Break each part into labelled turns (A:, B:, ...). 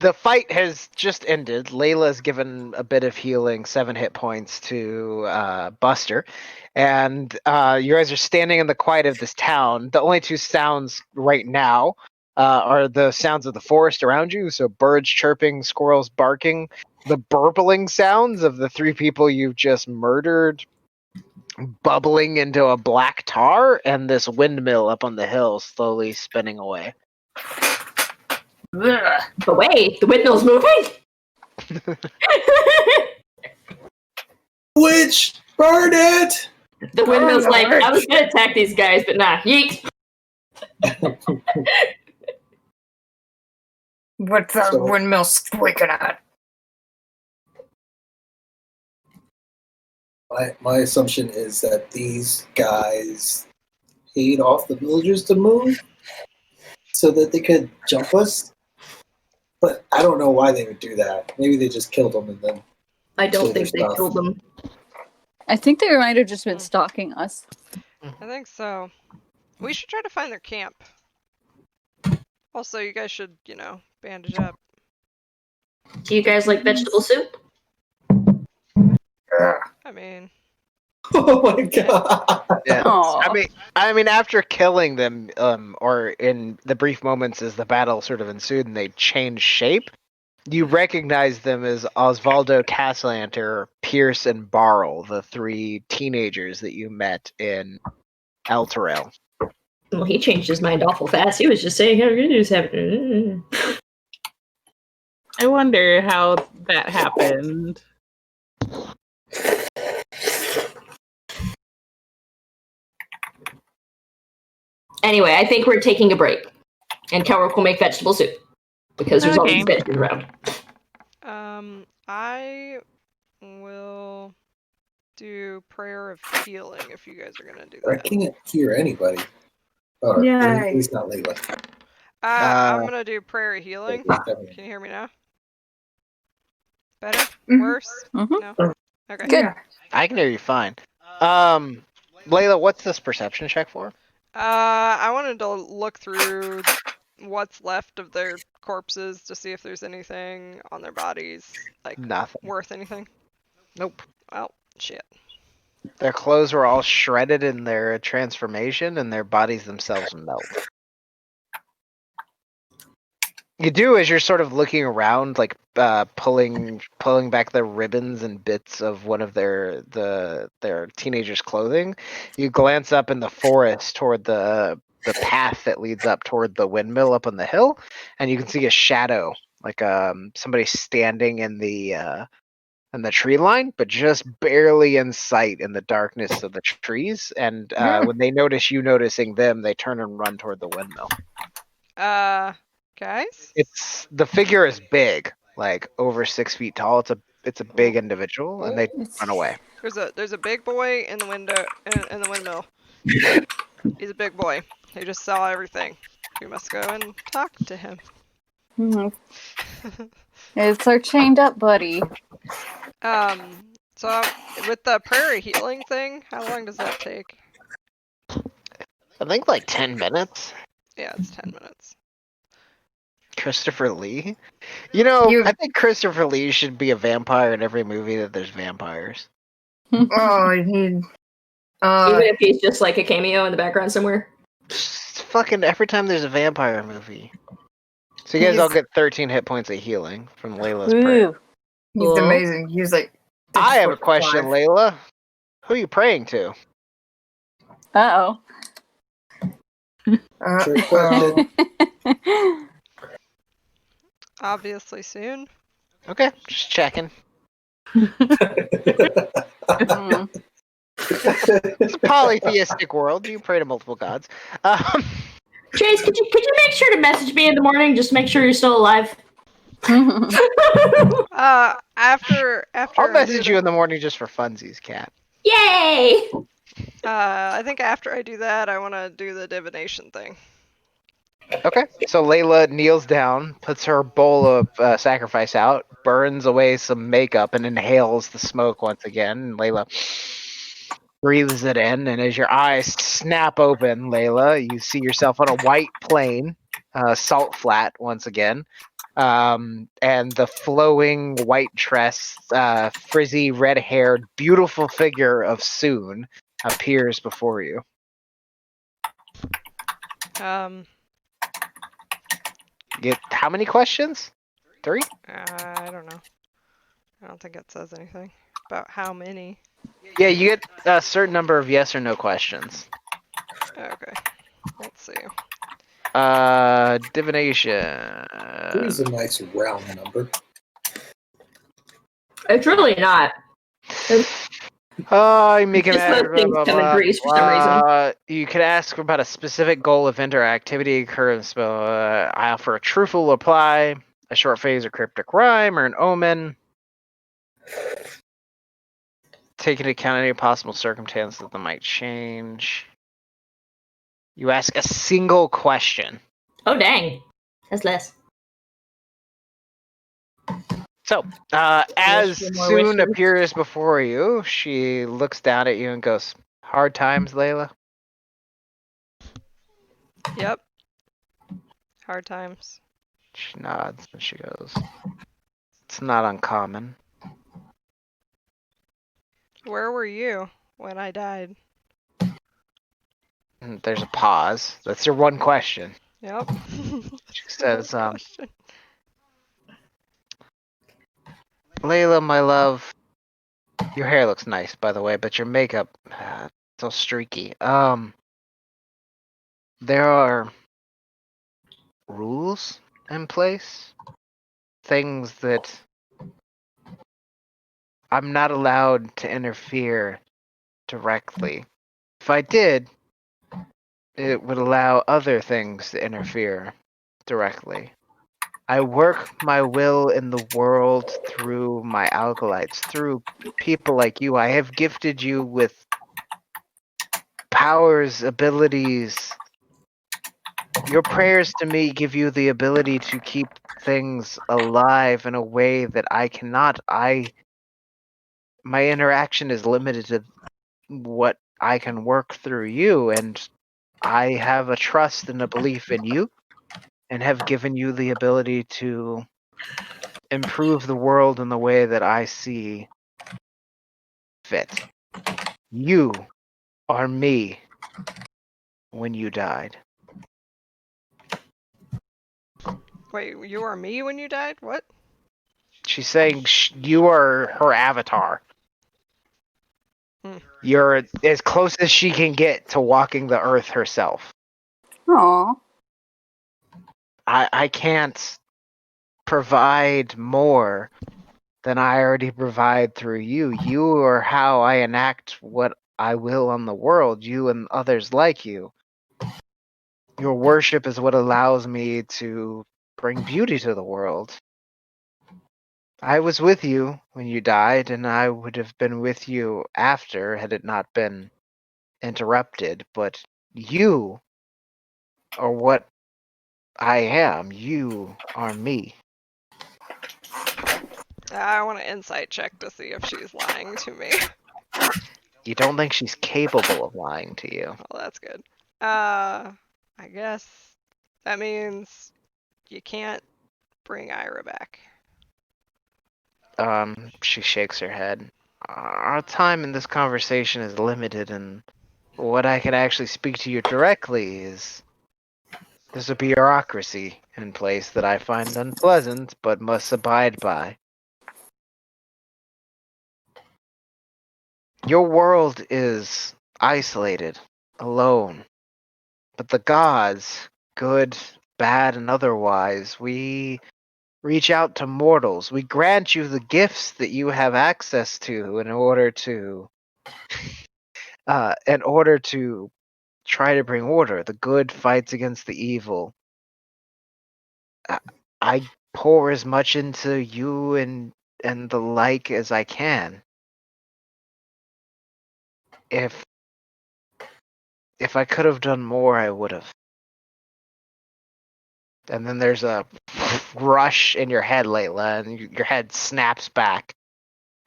A: The fight has just ended. Layla's given a bit of healing, 7 hit points to Buster. And you guys are standing in the quiet of this town. The only two sounds right now are the sounds of the forest around you. So birds chirping, squirrels barking, the burbling sounds of the 3 people you've just murdered bubbling into a black tar, and this windmill up on the hill slowly spinning away.
B: But wait, the windmill's moving?
C: Witch! Burn it!
B: The windmill's like, I was gonna attack these guys, but nah, yeet!
D: What's that windmill squeaking at?
C: My assumption is that these guys paid off the villagers to move so that they could jump us. But I don't know why they would do that. Maybe they just killed them and then...
B: I don't think they killed them.
E: I think they might have just been stalking us.
F: I think so. We should try to find their camp. Also, you guys should, bandage up.
B: Do you guys like vegetable soup?
F: I mean...
C: Oh my god!
A: Yeah. I mean, after killing them, or in the brief moments as the battle sort of ensued and they changed shape, you recognize them as Osvaldo Castellanter, Pierce, and Barrel, the 3 teenagers that you met in El Terrell.
B: Well, he changed his mind awful fast. He was just saying how good news happened.
G: I wonder how that happened.
B: Anyway, I think we're taking a break. And Kelrook will make vegetable soup. Because there's all these veggies around.
F: I will do prayer of healing if you guys are gonna do that.
C: I can't hear anybody. Oh,
D: Yay.
C: at least not Layla.
F: I'm gonna do prayer of healing. Can you hear me now? Better?
D: Mhm.
F: Worse?
E: Mhm.
F: No? Okay.
E: Good.
A: I can hear you fine. Layla, what's this perception check for?
F: I wanted to look through what's left of their corpses to see if there's anything on their bodies, like,
A: Nothing.
F: worth anything.
A: Nope.
F: Well, shit.
A: Their clothes were all shredded in their transformation, and their bodies themselves melt. You do, as you're sort of looking around, like pulling back the ribbons and bits of one of their teenagers' clothing. You glance up in the forest toward the path that leads up toward the windmill up on the hill, and you can see a shadow, like somebody standing in the tree line, but just barely in sight in the darkness of the trees. And when they notice you noticing them, they turn and run toward the windmill.
F: Guys?
A: The figure is big, like over 6 feet tall. It's a big individual, and they run away.
F: There's a big boy in the window in the windmill. He's a big boy. He just saw everything. We must go and talk to him.
E: It's our chained up buddy.
F: So with the prairie healing thing, how long does that take?
A: I think like 10 minutes.
F: Yeah, it's 10 minutes.
A: Christopher Lee? I think Christopher Lee should be a vampire in every movie that there's vampires.
D: Oh, he.
B: Even if he's just like a cameo in the background somewhere.
A: Just fucking every time there's a vampire movie. So you guys all get 13 hit points of healing from Layla's prayer.
D: He's amazing. He's like.
A: I have a question, Layla. Who are you praying to?
E: Uh-oh.
C: Trick question.
F: Obviously soon.
A: Okay, just checking. It's a polytheistic world. You pray to multiple gods.
B: Chase, could you make sure to message me in the morning? Just make sure you're still alive.
F: After
A: I'll message you in the morning just for funsies, Cat.
B: Yay!
F: I think after I do that, I want to do the divination thing.
A: Okay, so Layla kneels down, puts her bowl of sacrifice out, burns away some makeup, and inhales the smoke once again. And Layla breathes it in, and as your eyes snap open, Layla, you see yourself on a white plain, salt flat once again. And the flowing white dress, frizzy red-haired, beautiful figure of Soon appears before you.
F: Um,
A: You get how many questions? 3?
F: I don't know. I don't think it says anything about how many.
A: Yeah, you get a certain number of yes or no questions.
F: Okay, let's see.
A: Divination.
C: Three's a nice round number.
B: It's really not.
A: You can
B: Just
A: ask,
B: most things come in threes for some reason.
A: You can ask about a specific goal, event, or activity occurrence. I offer a truthful reply, a short phrase or cryptic rhyme, or an omen. Take into account any possible circumstances that might change. You ask a single question.
B: Oh, dang. That's less.
A: So, as
G: for more
A: Soon
G: wishes.
A: appears before you, she looks down at you and goes, "Hard times, Layla?"
F: Yep. Hard times.
A: She nods and she goes, "It's not uncommon."
F: Where were you when I died?
A: And there's a pause. That's your one question.
F: Yep.
A: She says,
F: Question.
A: "Layla, my love, your hair looks nice, by the way, but your makeup, so streaky. There are rules in place, things that I'm not allowed to interfere directly. If I did, it would allow other things to interfere directly. I work my will in the world through my alkalites, through people like you. I have gifted you with powers, abilities. Your prayers to me give you the ability to keep things alive in a way that I cannot. My interaction is limited to what I can work through you, and I have a trust and a belief in you, and have given you the ability to improve the world in the way that I see fit. You are me when you died."
F: Wait, you are me when you died? What?
A: She's saying you are her avatar.
F: Hmm.
A: You're as close as she can get to walking the earth herself.
E: Aw.
A: I can't provide more than I already provide through you. You are how I enact what I will on the world, you and others like you. Your worship is what allows me to bring beauty to the world. I was with you when you died, and I would have been with you after had it not been interrupted, but you are what I am. You are me.
F: I want to insight check to see if she's lying to me.
A: You don't think she's capable of lying to you.
F: Well, that's good. I guess that means you can't bring Ira back.
A: She shakes her head. Our time in this conversation is limited, and what I can actually speak to you directly is there's a bureaucracy in place that I find unpleasant, but must abide by. Your world is isolated, alone, but the gods, good, bad, and otherwise, we reach out to mortals. We grant you the gifts that you have access to in order to try to bring order. The good fights against the evil. I pour as much into you and the like as I can. If I could have done more, I would have. And then there's a rush in your head, Layla, and your head snaps back,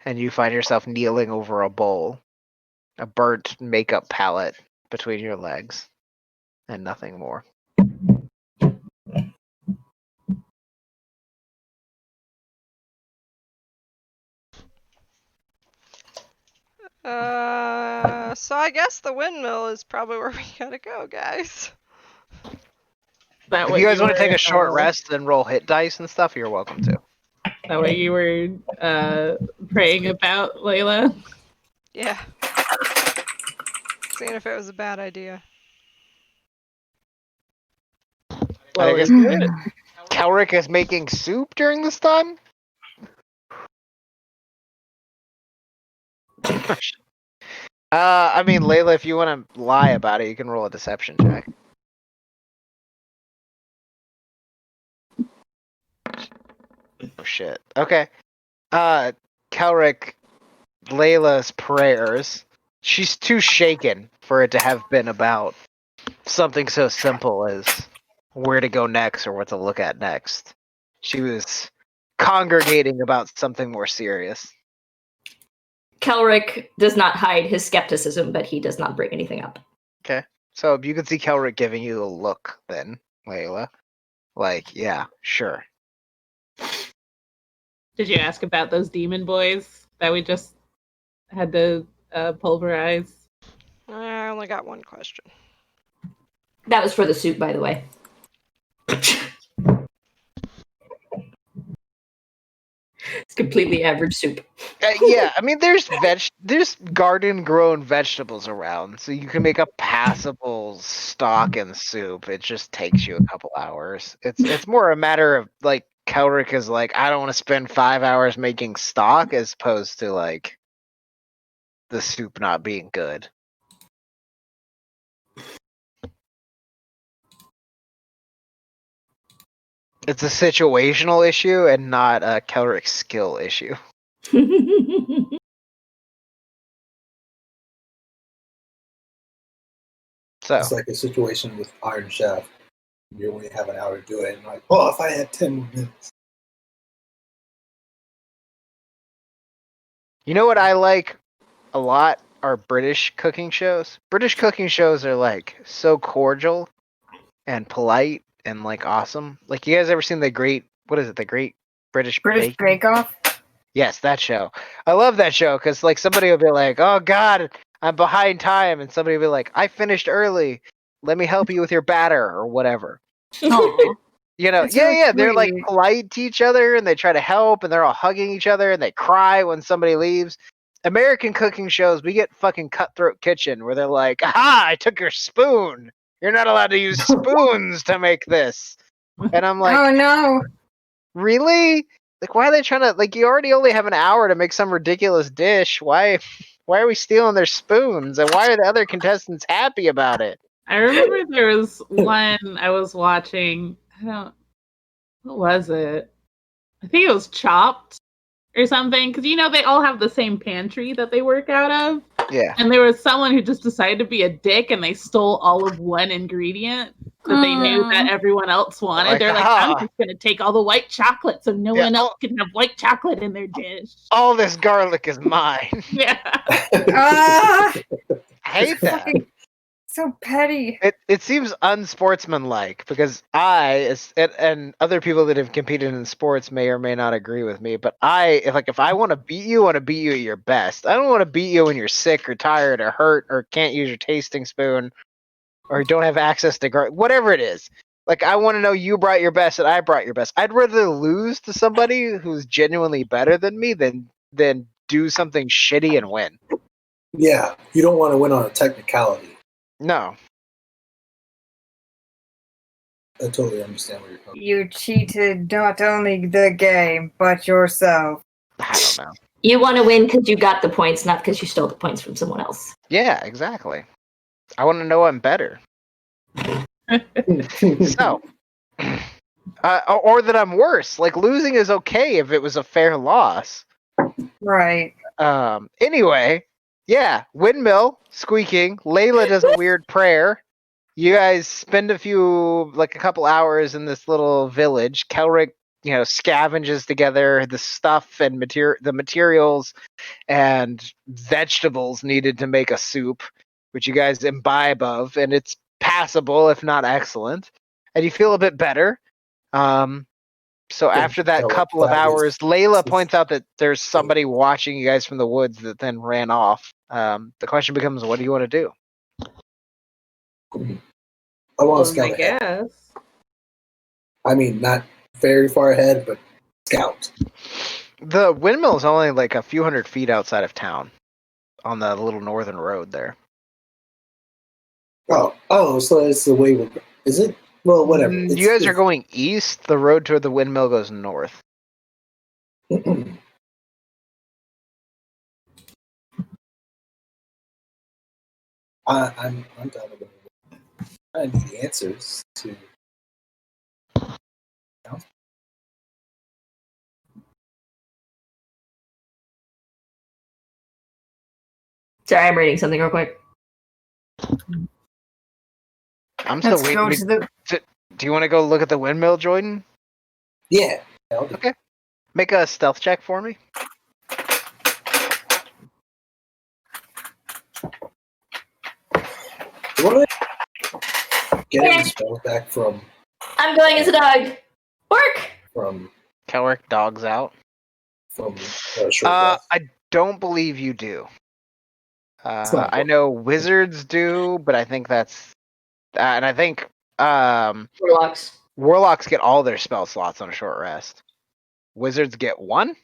A: and you find yourself kneeling over a bowl, a burnt makeup palette between your legs, and nothing more.
F: So I guess the windmill is probably where we gotta go, guys.
G: That
A: If
G: what
A: you guys want to
G: were,
A: take a short rest and roll hit dice and stuff, you're welcome to.
G: That what you were praying about, Layla?
F: Yeah. Seeing if it was a bad idea.
G: Well,
A: guess-
G: is it?
A: Kelric is making soup during this time? I mean, Layla, if you want to lie about it, you can roll a deception check. Oh shit. Okay. Kelric, Layla's prayers. She's too shaken for it to have been about something so simple as where to go next or what to look at next. She was congregating about something more serious.
B: Kelric does not hide his skepticism, but he does not bring anything up.
A: Okay. So you can see Kelric giving you a look then, Layla. Like, yeah, sure.
G: Did you ask about those demon boys that we just had to pulverize?
F: I only got one question.
B: That was for the soup, by the way. It's completely average soup.
A: Yeah, I mean, there's garden grown vegetables around, so you can make a passable stock and soup. It just takes you a couple hours. It's more a matter of like Kelric is like, I don't want to spend 5 hours making stock as opposed to like the soup not being good. It's a situational issue and not a Kelric skill issue. So
C: It's like a situation with Iron Chef. You only have an hour to do it, and like, oh, if I had 10 more minutes.
A: you know what I like a lot are British cooking shows. British cooking shows are like so cordial and polite and like awesome. Like you guys ever seen the Great the Great British
D: British
A: Baking?
D: Bake Off.
A: Yes, that show. I love that show because like somebody will be like, "Oh God, I'm behind time," and somebody will be like, "I finished early. Let me help you with your batter or whatever."
E: Aw.
A: You know,
D: That's so
A: they're like
D: sweet.
A: polite to each other and they try to help and they're all hugging each other and they cry when somebody leaves. American cooking shows, we get fucking Cutthroat Kitchen where they're like, "Aha, I took your spoon. You're not allowed to use spoons to make this." And I'm like,
D: Oh no!
A: really? Like, why are they trying to? Like, you already only have an hour to make some ridiculous dish. Why are we stealing their spoons? And why are the other contestants happy about it?
G: I remember there was one I was watching. What was it? I think it was Chopped or something. Because, they all have the same pantry that they work out of.
A: Yeah.
G: And there was someone who just decided to be a dick and they stole all of one ingredient that they knew that everyone else wanted.
A: Like,
G: They're like, I'm just going to take all the white chocolate so no
A: Yeah,
G: one else can have white chocolate in their dish.
A: all this garlic is mine.
G: Yeah.
D: Ah,
A: I hate that.
D: so petty.
A: It seems unsportsmanlike because and other people that have competed in sports may or may not agree with me, but if I want to beat you, I want to beat you at your best. I don't want to beat you when you're sick or tired or hurt or can't use your tasting spoon or don't have access to whatever it is. Like I want to know you brought your best and I brought your best. I'd rather lose to somebody who's genuinely better than me than do something shitty and win.
C: Yeah, you don't want to win on a technicality.
A: No.
C: I totally understand where you're coming from.
D: You cheated not only the game, but yourself.
A: I don't know.
B: You want to win because you got the points, not because you stole the points from someone else.
A: Yeah, exactly. I want to know I'm better. So, or that I'm worse. Like losing is okay if it was a fair loss.
D: Right.
A: Anyway, yeah, windmill squeaking. Layla does a weird prayer. You guys spend a couple hours in this little village. Kelric, scavenges together the stuff and the materials and vegetables needed to make a soup, which you guys imbibe of, and it's passable if not excellent. And you feel a bit better. So after that
C: so
A: couple of
C: that was-
A: hours, Layla points out that there's somebody watching you guys from the woods that then ran off. The question becomes, what do you want to do?
C: I want
G: Well,
C: to scout
G: I
C: ahead.
G: guess.
C: I mean, not very far ahead, but scout.
A: The windmill is only like a few hundred feet outside of town, on the little northern road there.
C: So it's the way we're. Is it? Well, whatever.
A: You guys are going east. The road toward the windmill goes north.
C: I'm done with it. I need answers to.
B: Sorry, I'm reading something real quick.
A: I'm still
D: Let's go
A: waiting.
D: to the.
A: Do you want to go look at the windmill, Jordan?
C: Yeah. I'll do.
A: Okay. Make a stealth check for me.
C: What? Getting the spell back from
B: I'm going as a dog. Work.
A: Kelrick dogs out.
C: Short rest.
A: I don't believe you do.
C: not
A: I know wizards do, but I think that's, and I think
B: Warlocks.
A: warlocks get all their spell slots on a short rest. Wizards get one,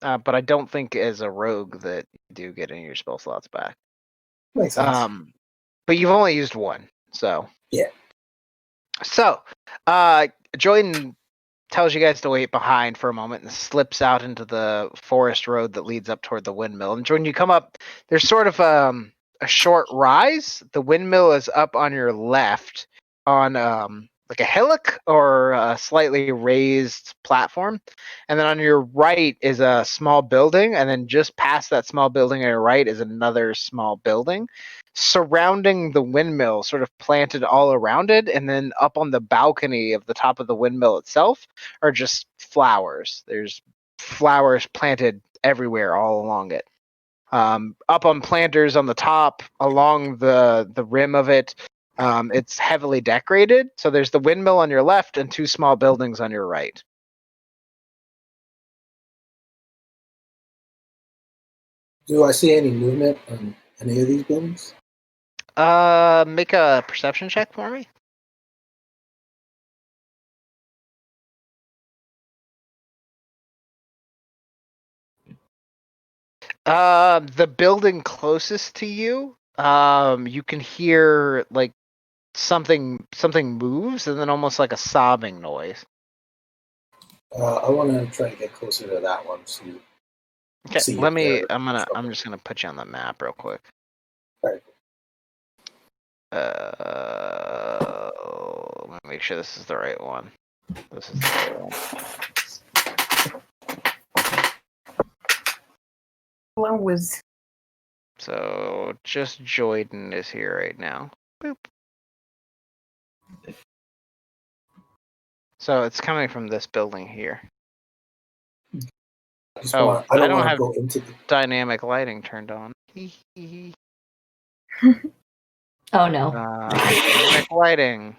A: but I don't think as a rogue that you do get any of your spell slots back.
C: Makes sense.
A: But you've only used one, so
C: Yeah.
A: So, Jordan tells you guys to wait behind for a moment and slips out into the forest road that leads up toward the windmill. And Jordan, you come up. There's sort of a short rise. The windmill is up on your left on like a hillock or a slightly raised platform, and then on your right is a small building, and then just past that small building on your right is another small building. Surrounding the windmill, sort of planted all around it, and then up on the balcony of the top of the windmill itself are just flowers. There's flowers planted everywhere all along it. Up on planters on the top, along the rim of it, it's heavily decorated. So there's the windmill on your left and two small buildings on your right.
C: Do I see any movement on any of these buildings?
A: Make a perception check for me. The building closest to you, you can hear like something moves, and then almost like a sobbing noise.
C: I want to try to get closer to that one.
A: Okay,
C: See
A: let
C: if
A: me.
C: they're
A: I'm
C: trouble.
A: just gonna put you on the map real quick.
C: Alright.
A: Let me make sure this is the right one. This is the right one.
D: Flowers.
A: So just Jordan is here right now. Boop. So it's coming from this building here.
C: I
A: I
C: don't
A: don't
C: want to
A: have
C: go into the.
A: dynamic lighting turned on.
B: Oh no.
A: Dynamic lighting.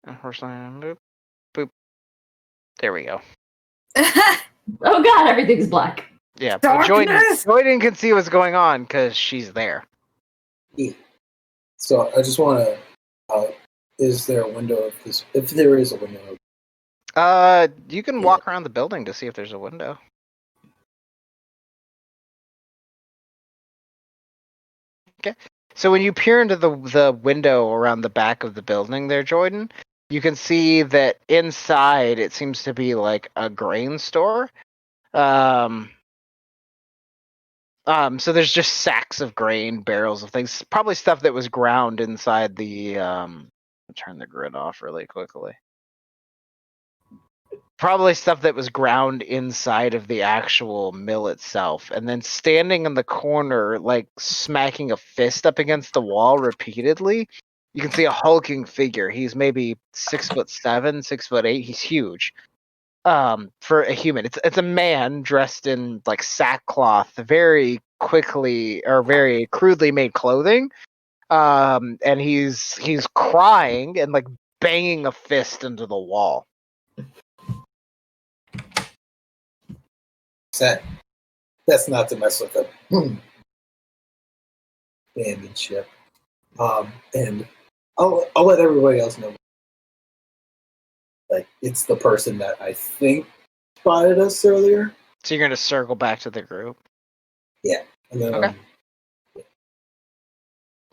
A: Unfortunately, boop, boop. There we go.
B: Oh god, everything's black.
A: Yeah, but
D: Darkness!
A: Jordan can see what's going on because she's there.
C: Yeah. So I just want to. Is there a window of this? If there is a window.
A: You can
C: Yeah.
A: walk around the building to see if there's a window. Okay. So when you peer into the window around the back of the building there, Jordan, you can see that inside it seems to be like a grain store. So there's just sacks of grain, barrels of things, probably stuff that was ground inside the I'll turn the grid off really quickly. Probably stuff that was ground inside of the actual mill itself. And then standing in the corner, like smacking a fist up against the wall repeatedly, you can see a hulking figure. He's maybe 6'7", 6'8". He's huge. For a human. It's a man dressed in like sackcloth, very quickly or very crudely made clothing. And he's crying and like banging a fist into the wall.
C: Set. That's not to mess with the abandoned ship. And I'll let everybody else know. Like, it's the person that I think spotted us earlier.
A: So you're gonna circle back to the group.
C: And then,
A: Okay.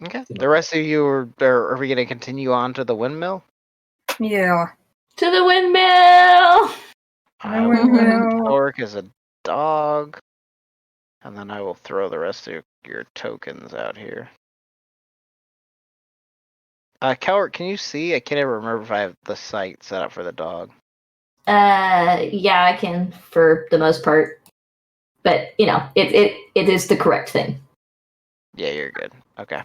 A: Okay. The rest of you are we gonna continue on to the windmill?
D: Yeah.
B: To the windmill!
A: I will
D: windmill.
A: Torque as a dog, and then I will throw the rest of your tokens out here. Cowart, can you see? I can't ever remember if I have the sight set up for the dog.
B: Yeah, I can for the most part. But, you know, it is the correct thing.
A: Yeah, you're good. Okay.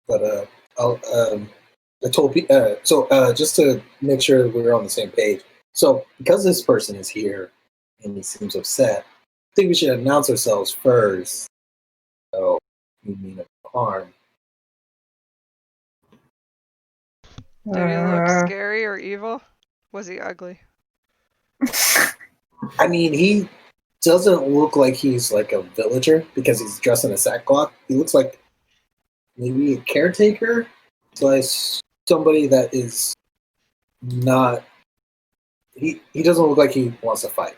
C: but I told people. Just to make sure we're on the same page. So because this person is here and he seems upset, I think we should announce ourselves first. So we mean no harm.
F: Did he look scary or evil? Was he ugly?
C: I mean, he doesn't look like he's like a villager because he's dressed in a sackcloth. He looks like maybe a caretaker, like somebody that is not. He doesn't look like he wants to fight.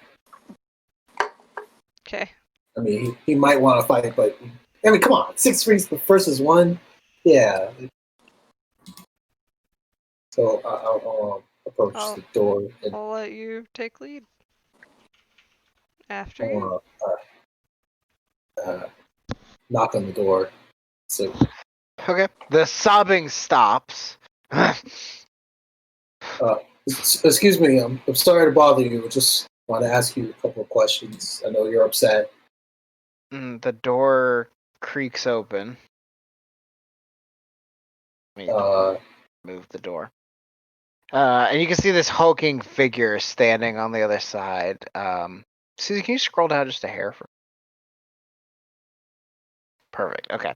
F: Okay.
C: I mean, he might want to fight, but I mean, come on, 6 versus 1, yeah. So I'll approach the door and
F: I'll let you take lead. After
C: I
F: you.
C: want to knock on the door. So
A: Okay. The sobbing stops.
C: excuse me, I'm sorry to bother you. I just want to ask you a couple of questions. I know you're upset.
A: The door creaks open. Let me move the door. And you can see this hulking figure standing on the other side. Susie, can you scroll down just a hair for? Perfect. Okay.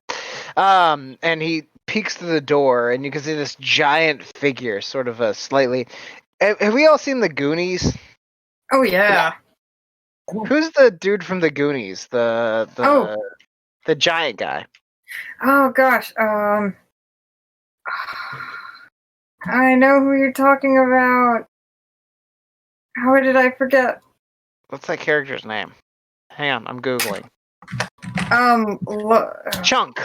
A: And he peeks through the door, and you can see this giant figure, sort of a slightly. Have we all seen the Goonies?
D: Oh yeah.
A: Who's the dude from the Goonies? The giant guy.
D: Oh gosh. I know who you're talking about. How did I forget?
A: What's that character's name? Hang on, I'm googling. Chunk.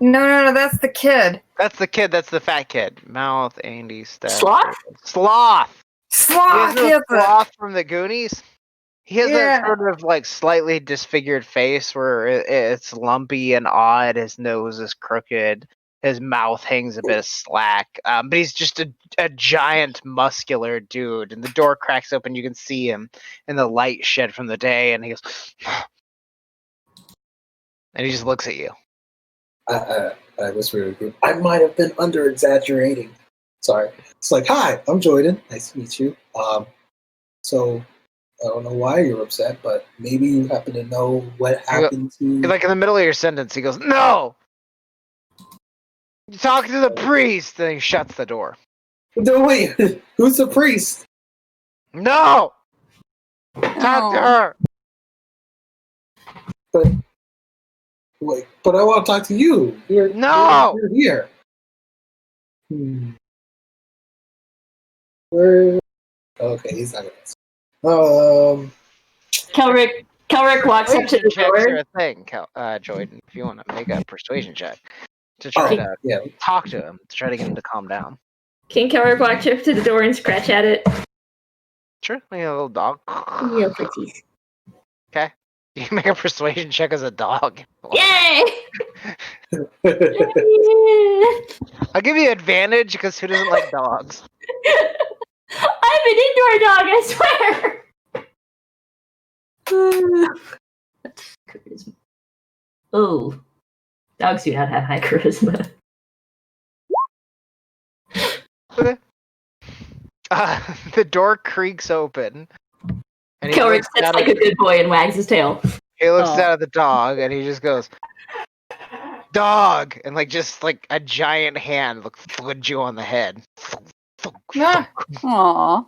D: No, that's the kid.
A: That's the kid. That's the fat kid. Mouth, Andy, Steph.
B: Sloth?
A: Sloth.
D: Sloth.
A: You know Sloth from the Goonies. He has
D: Yeah.
A: that sort of like slightly disfigured face where it's lumpy and odd. His nose is crooked. His mouth hangs a bit slack. But he's just a giant muscular dude. And the door cracks open. You can see him in the light shed from the day. And he goes, and he just looks at you.
C: I whispered to the group, I might have been under exaggerating. Sorry. It's like, hi, I'm Jordan. Nice to meet you. So I don't know why you're upset, but maybe you happen to know what happened to.
A: Like in the middle of your sentence, he goes, "No, you talk to the priest." Then he shuts the door.
C: No, wait. Who's the priest?
A: No, talk to her.
C: But wait, but I want to talk to you. You're here. Where? Okay, he's not gonna answer.
B: Kelrick walks up to the
A: Checks
B: door.
A: are a thing, Jordan. If you want to make a persuasion check to try to talk to him, to try to get him to calm down.
B: Can Kelrick walk up to the door and scratch at it?
A: Sure, like a little dog.
B: Yeah, please.
A: Okay, you can make a persuasion check as a dog.
B: Yay!
A: I'll give you advantage because who doesn't like dogs?
B: I'm an indoor dog, I swear. Charisma. Oh, dogs do not have high charisma.
A: Okay. The door creaks open. And
B: Kelrick sits like a good boy and wags his tail.
A: He looks down at the dog and he just goes, dog, and like just like a giant hand like floods you on the head.
D: Ah,
E: Aw.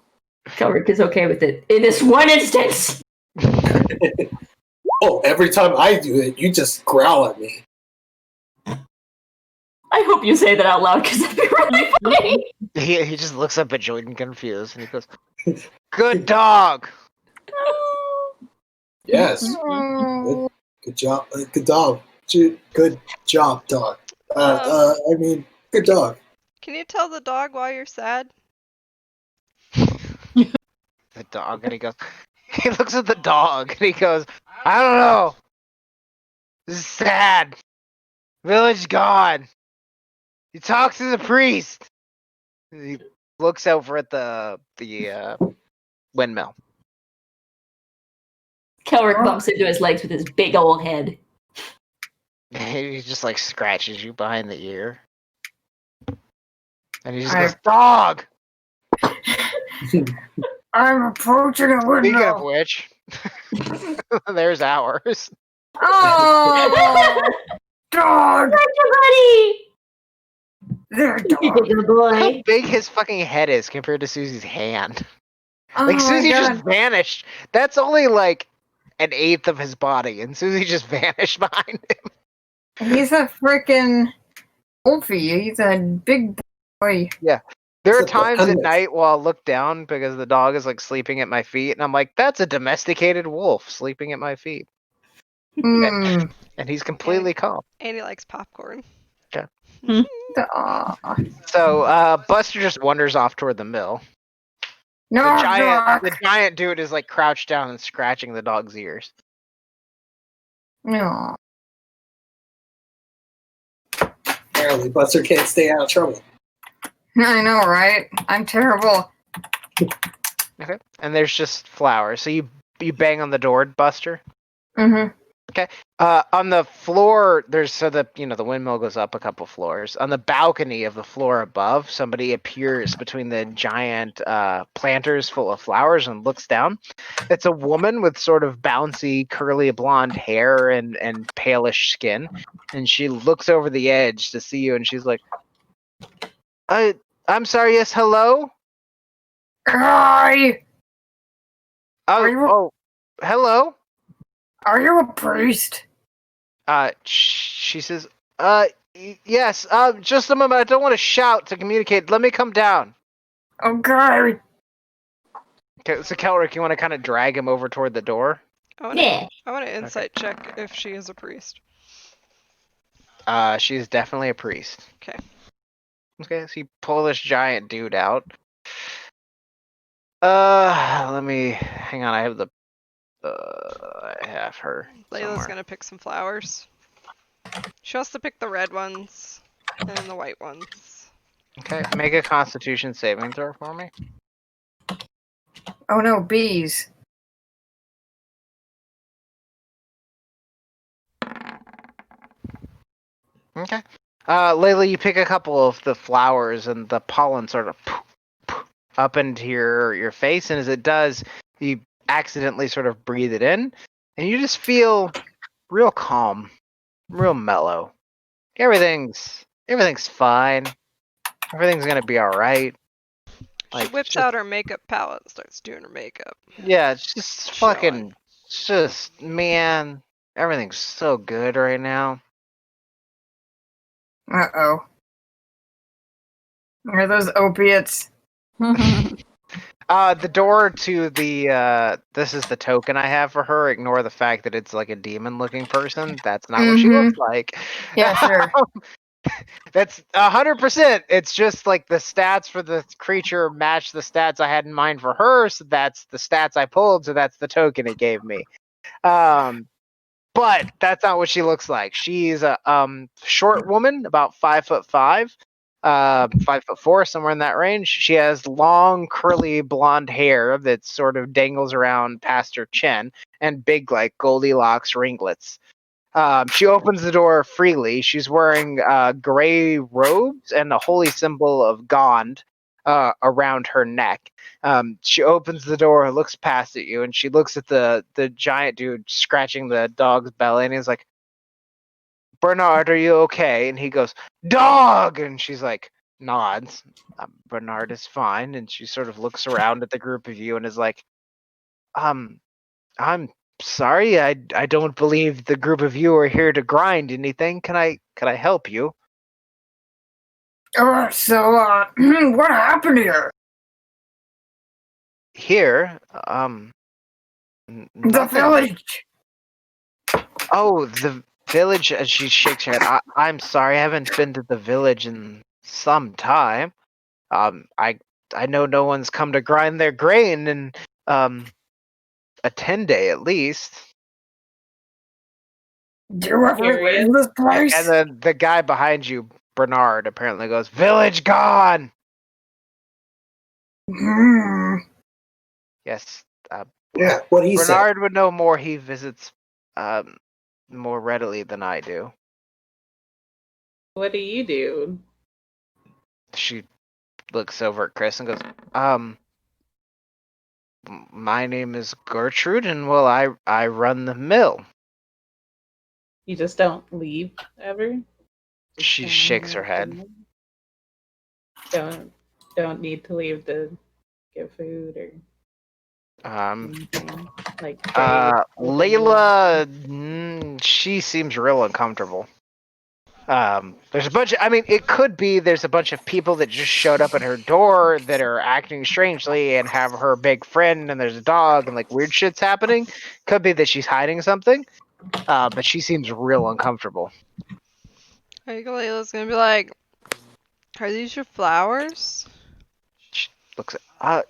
B: Kelrick is okay with it. In this one instance.
C: Oh, every time I do it, you just growl at me.
B: I hope you say that out loud because that'd be really funny.
A: He just looks up at Jordan confused and he goes, "Good dog."
C: Yes.
D: oh.
C: Good job. Good dog. Good job, dog. I mean, good dog.
F: Can you tell the dog why you're sad?
A: The dog, and he goes, he looks at the dog and he goes, "I don't know. This is sad. Village gone. He talks to the priest." He looks over at the windmill.
B: Kelrick bumps into his legs with his big old head.
A: He just like scratches you behind the ear. And he just
D: I-
A: goes, "Dog!"
D: I'm approaching a
A: Speaking of
D: window.
A: which, there's ours.
D: Oh, dog!
B: Buddy!
D: There, dog.
B: Good
A: How
B: boy.
A: big his fucking head is compared to Susie's hand.
D: Oh
A: Like
D: my
A: Susie
D: God.
A: just vanished. That's only like an eighth of his body, and Susie just vanished behind him.
D: He's a freaking wolfie. He's a big boy.
A: There are
C: It's like
A: times at
C: hundreds.
A: night while I look down because the dog is like sleeping at my feet, and I'm like, "That's a domesticated wolf sleeping at my feet,"
D: Mm.
A: and he's completely calm.
F: And he likes popcorn.
D: Aw.
A: So Buster just wanders off toward the mill.
D: No, dog.
A: The giant dude is like crouched down and scratching the dog's ears.
D: No.
C: Apparently, Buster can't stay out of trouble.
D: I know, right? I'm terrible.
A: Okay. And there's just flowers. So you bang on the door, Buster.
D: Mm-hmm.
A: On the floor, the windmill goes up a couple floors. On the balcony of the floor above, somebody appears between the giant planters full of flowers and looks down. It's a woman with sort of bouncy, curly blonde hair and palish skin, and she looks over the edge to see you, and she's like, I'm sorry. Yes, hello.
D: Hi! Are you-
A: Oh, hello.
D: Are you a priest?
A: She says, yes, just a moment. I don't want to shout to communicate. Let me come down.
D: Okay.
A: Okay, so Kelrick, you want to kind of drag him over toward the door?
F: I want
B: Yeah.
F: to insight check if she is a priest.
A: She's definitely a priest.
F: Okay.
A: Okay, so you pull this giant dude out. Let me, hang on, I have I have her
F: Layla's
A: somewhere.
F: gonna pick some flowers. She wants to pick the red ones and the white ones.
A: Okay, make a Constitution saving throw for me.
D: Oh no, bees.
A: Okay. Layla, you pick a couple of the flowers and the pollen sort of up into your face, and as it does, you accidentally sort of breathe it in, and you just feel real calm, real mellow. Everything's fine. Everything's gonna be all right.
F: She whips out her makeup palette and starts doing her makeup.
A: Yeah, it's just
F: Chilling.
A: fucking, it's just, man, everything's so good right now.
D: Uh-oh. Are those opiates?
A: The door to the this is the token I have for her. Ignore the fact that it's like a demon looking person. That's not what she looks like.
D: Yeah, sure.
A: That's 100%. It's just like the stats for the creature match the stats I had in mind for her, so that's the stats I pulled, so that's the token it gave me. But that's not what she looks like. She's a short woman, about 5'5", 5'4", somewhere in that range. She has long, curly blonde hair that sort of dangles around past her chin, and big, like Goldilocks ringlets. She opens the door freely. She's wearing gray robes and a holy symbol of Gond around her neck. She opens the door, looks past at you, and she looks at the giant dude scratching the dog's belly, and he's like, Bernard, are you okay? And he goes, dog! And she's like, nods. Bernard is fine. And she sort of looks around at the group of you and is like, I'm sorry. I don't believe the group of you are here to grind anything. Can I help you?
D: So, what happened here?
A: Here,
D: The
A: nothing.
D: village.
A: Oh, the village. As she shakes her head, I'm sorry. I haven't been to the village in some time. I know no one's come to grind their grain in a 10-day at least.
D: Do you ever leave this place?
A: And then the guy behind you, Bernard, apparently goes, "Village gone." Yes,
C: Yeah, what he said.
A: Bernard would know more. He visits more readily than I do.
G: What do you do?
A: She looks over at Chris and goes, my name is Gertrude, and well, I run the mill.
G: You just don't leave ever?
A: She shakes her head.
G: Don't need to leave to get food or anything. Like
A: Layla, she seems real uncomfortable. There's a bunch of, it could be there's a bunch of people that just showed up at her door that are acting strangely and have her big friend, and there's a dog and like weird shit's happening. Could be that she's hiding something, but she seems real uncomfortable.
F: I think Layla's gonna be like, are these your flowers?
A: She looks at,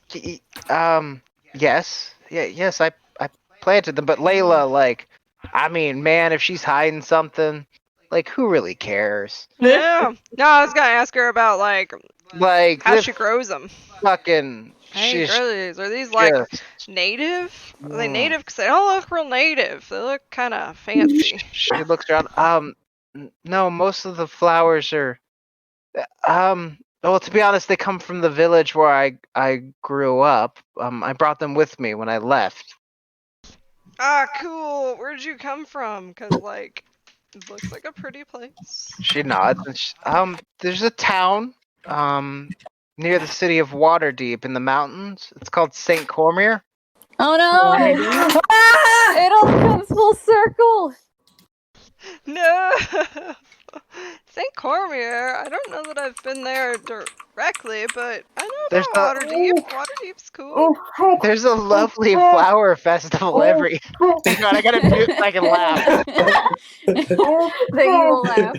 A: yes. Yes, I planted them, but Layla, like, man, if she's hiding something, like, who really cares?
F: Yeah. No, I was gonna ask her about like how
A: this
F: she grows them.
A: fucking
F: Hey,
A: she's
F: girlies, are these like
A: just,
F: native? Are they native? Because they don't look real native. They look kind of fancy.
A: she looks around. No, most of the flowers are, well, to be honest, they come from the village where I grew up. I brought them with me when I left.
F: Ah, cool. Where'd you come from? Because like, it looks like a pretty place.
A: She nods. And there's a town, near the city of Waterdeep in the mountains. It's called St. Cormier.
E: Oh no! It all comes full circle.
F: No! St. Cormier, I don't know that I've been there directly, but I know
A: There's
F: about Waterdeep. Waterdeep's cool.
A: There's a lovely flower festival every. Hang on, I gotta mute so I can laugh.
E: Then you will laugh.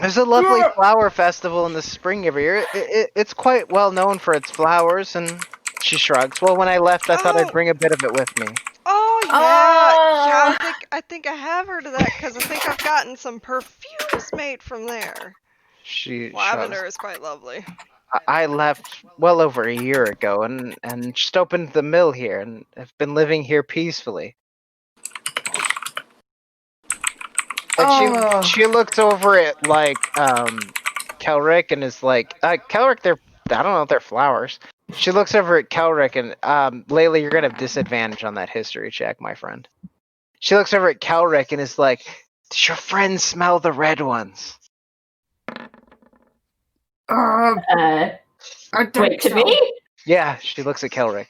A: There's a lovely flower festival in the spring every year. It's quite well known for its flowers, and she shrugs. Well, when I left, I thought I'd bring a bit of it with me.
F: Oh yeah, yeah. I think I have heard of that because I think I've gotten some perfumes made from there.
A: She
F: Lavender
A: shrugs.
F: is quite lovely.
A: I left well over a year ago, and just opened the mill here, and have been living here peacefully. And she looks over at like Kelric and is like, Kelric, I don't know if they're flowers. She looks over at Kelric and Layla, you're gonna have disadvantage on that history check, my friend. She looks over at Kelric and is like, does your friend smell the red ones?
D: I think
B: Wait, to
D: so.
B: me?
A: Yeah, she looks at Kelric.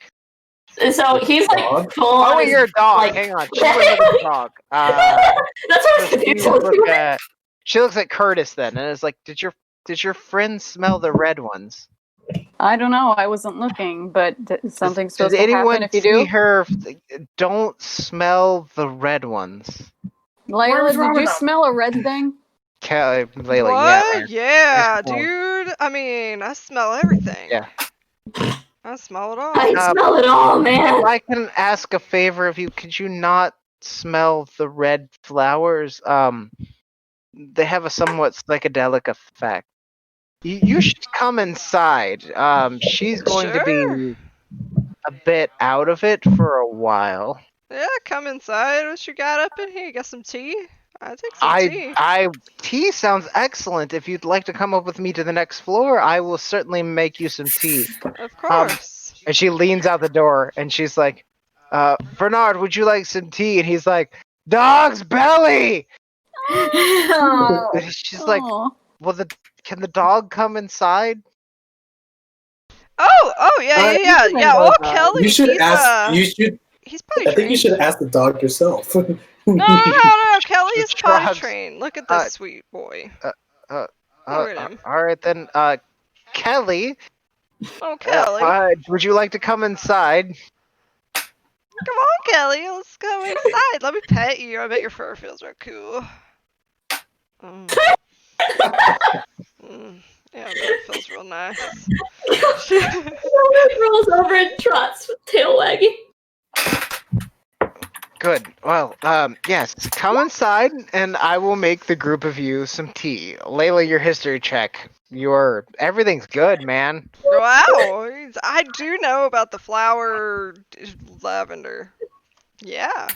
B: So he's like full
A: Oh,
B: on
A: wait,
B: his-
A: you're a dog.
B: like-
A: Hang on. She went with a dog.
B: That's what I was
A: So
B: confused.
A: she looks at Curtis then and is like, did your friend smell the red ones?
E: I don't know. I wasn't looking, but something's supposed
A: Does
E: to
A: anyone
E: happen if you
A: see
E: do.
A: her? Don't smell the red ones.
E: Layla,
D: What's wrong
E: did you
D: with them?
E: smell a red thing?
A: Layla,
F: What?
A: yeah.
F: Yeah, dude. I smell everything.
A: Yeah.
F: I smell it all.
B: I smell it all, man.
A: If I can ask a favor of you, could you not smell the red flowers? They have a somewhat psychedelic effect. You should come inside. She's going to
F: Sure.
A: be a bit out of it for a while.
F: Yeah, come inside. What you got up in here? You got some tea? I take some tea.
A: Tea sounds excellent. If you'd like to come up with me to the next floor, I will certainly make you some tea.
F: Of course.
A: And she leans out the door and she's like, Bernard, would you like some tea? And he's like, Dog's belly.
D: Oh,
A: And she's like,
E: Aw.
A: well, can the dog come inside?
F: Oh, yeah. Well, Kelly,
C: You should ask.
F: he's potty
C: I think you
F: trained.
C: should ask the dog yourself.
F: No. Kelly is potty
A: Drugs.
F: trained. Look at this sweet boy. Look at him.
A: All right then, Kelly,
F: Oh, Kelly.
A: would you like to come inside?
F: Come on, Kelly. Let's go inside. Let me pet you. I bet your fur feels real cool. Yeah, that feels real nice.
B: rolls over and trots with tail wagging.
A: Good. Well, yes, come inside, and I will make the group of you some tea. Layla, your history check. Everything's good, man.
F: Wow, I do know about the flower lavender. Yeah.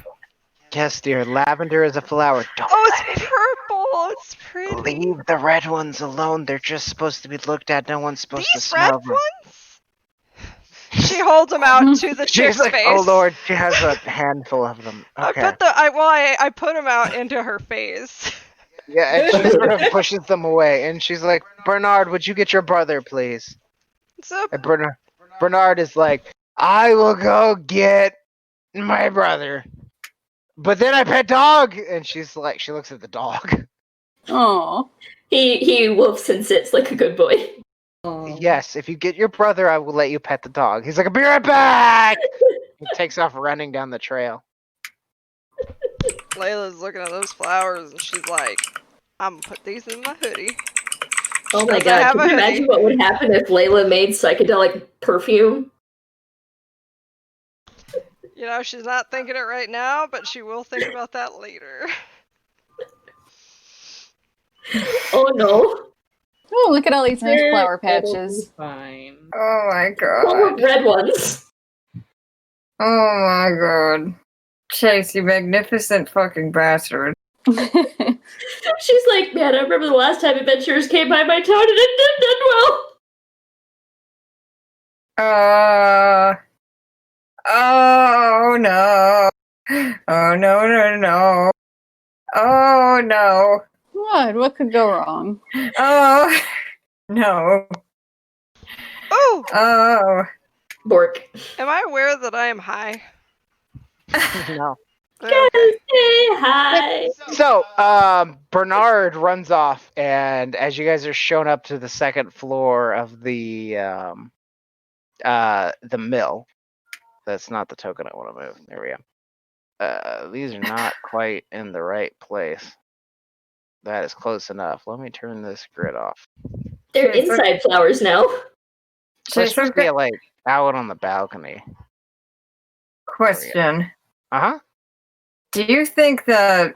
A: Yes, dear. Lavender is a flower. Don't
F: Oh,
A: let
F: it's
A: it.
F: purple. It's pretty.
A: Leave the red ones alone. They're just supposed to be looked at. No one's supposed to
F: These red
A: smell them.
F: ones? She holds them out to the
A: She's
F: chick's
A: like,
F: face.
A: oh lord, she has a handful of them. Okay.
F: I put them out into her face.
A: Yeah, and she sort of pushes them away, and she's like, Bernard, would you get your brother, please?
F: So
A: And Bernard is like, I will go get my brother. But then I pet dog, and she's like, she looks at the dog.
E: Aw.
B: He woofs and sits like a good boy.
A: Yes, if you get your brother, I will let you pet the dog. He's like, I'll be right back. He takes off running down the trail.
F: Layla's looking at those flowers and she's like, I'm gonna put these in my hoodie.
B: Oh my
F: Does it
B: god,
F: have
B: can
F: a
B: you
F: hoodie?
B: imagine what would happen if Layla made psychedelic perfume?
F: You know, she's not thinking it right now, but she will think about that later.
B: Oh no.
E: Oh, look at all these nice flower
G: It'll be
E: patches.
G: fine.
D: oh my
B: All
D: god.
B: the red ones.
D: Oh my god. Chase, you magnificent fucking bastard.
B: She's like, man, I remember the last time adventurers came by my town and it did well.
D: Oh no. Oh no. Oh no.
E: What? What could go wrong?
D: Oh no.
F: Oh!
D: Oh.
B: Bork.
F: Am I aware that I am high?
A: No.
F: Okay.
B: Say hi.
A: So, Bernard runs off, and as you guys are shown up to the second floor of the mill, that's not the token I want to move. There we go. These are not quite in the right place. That is close enough. Let me turn this grid off.
B: They're
D: Chase,
B: inside flowers now.
A: We're
D: Chase,
A: supposed
D: I've
A: to be
D: got
A: like out on the balcony.
D: question.
A: Uh-huh.
D: Do you think that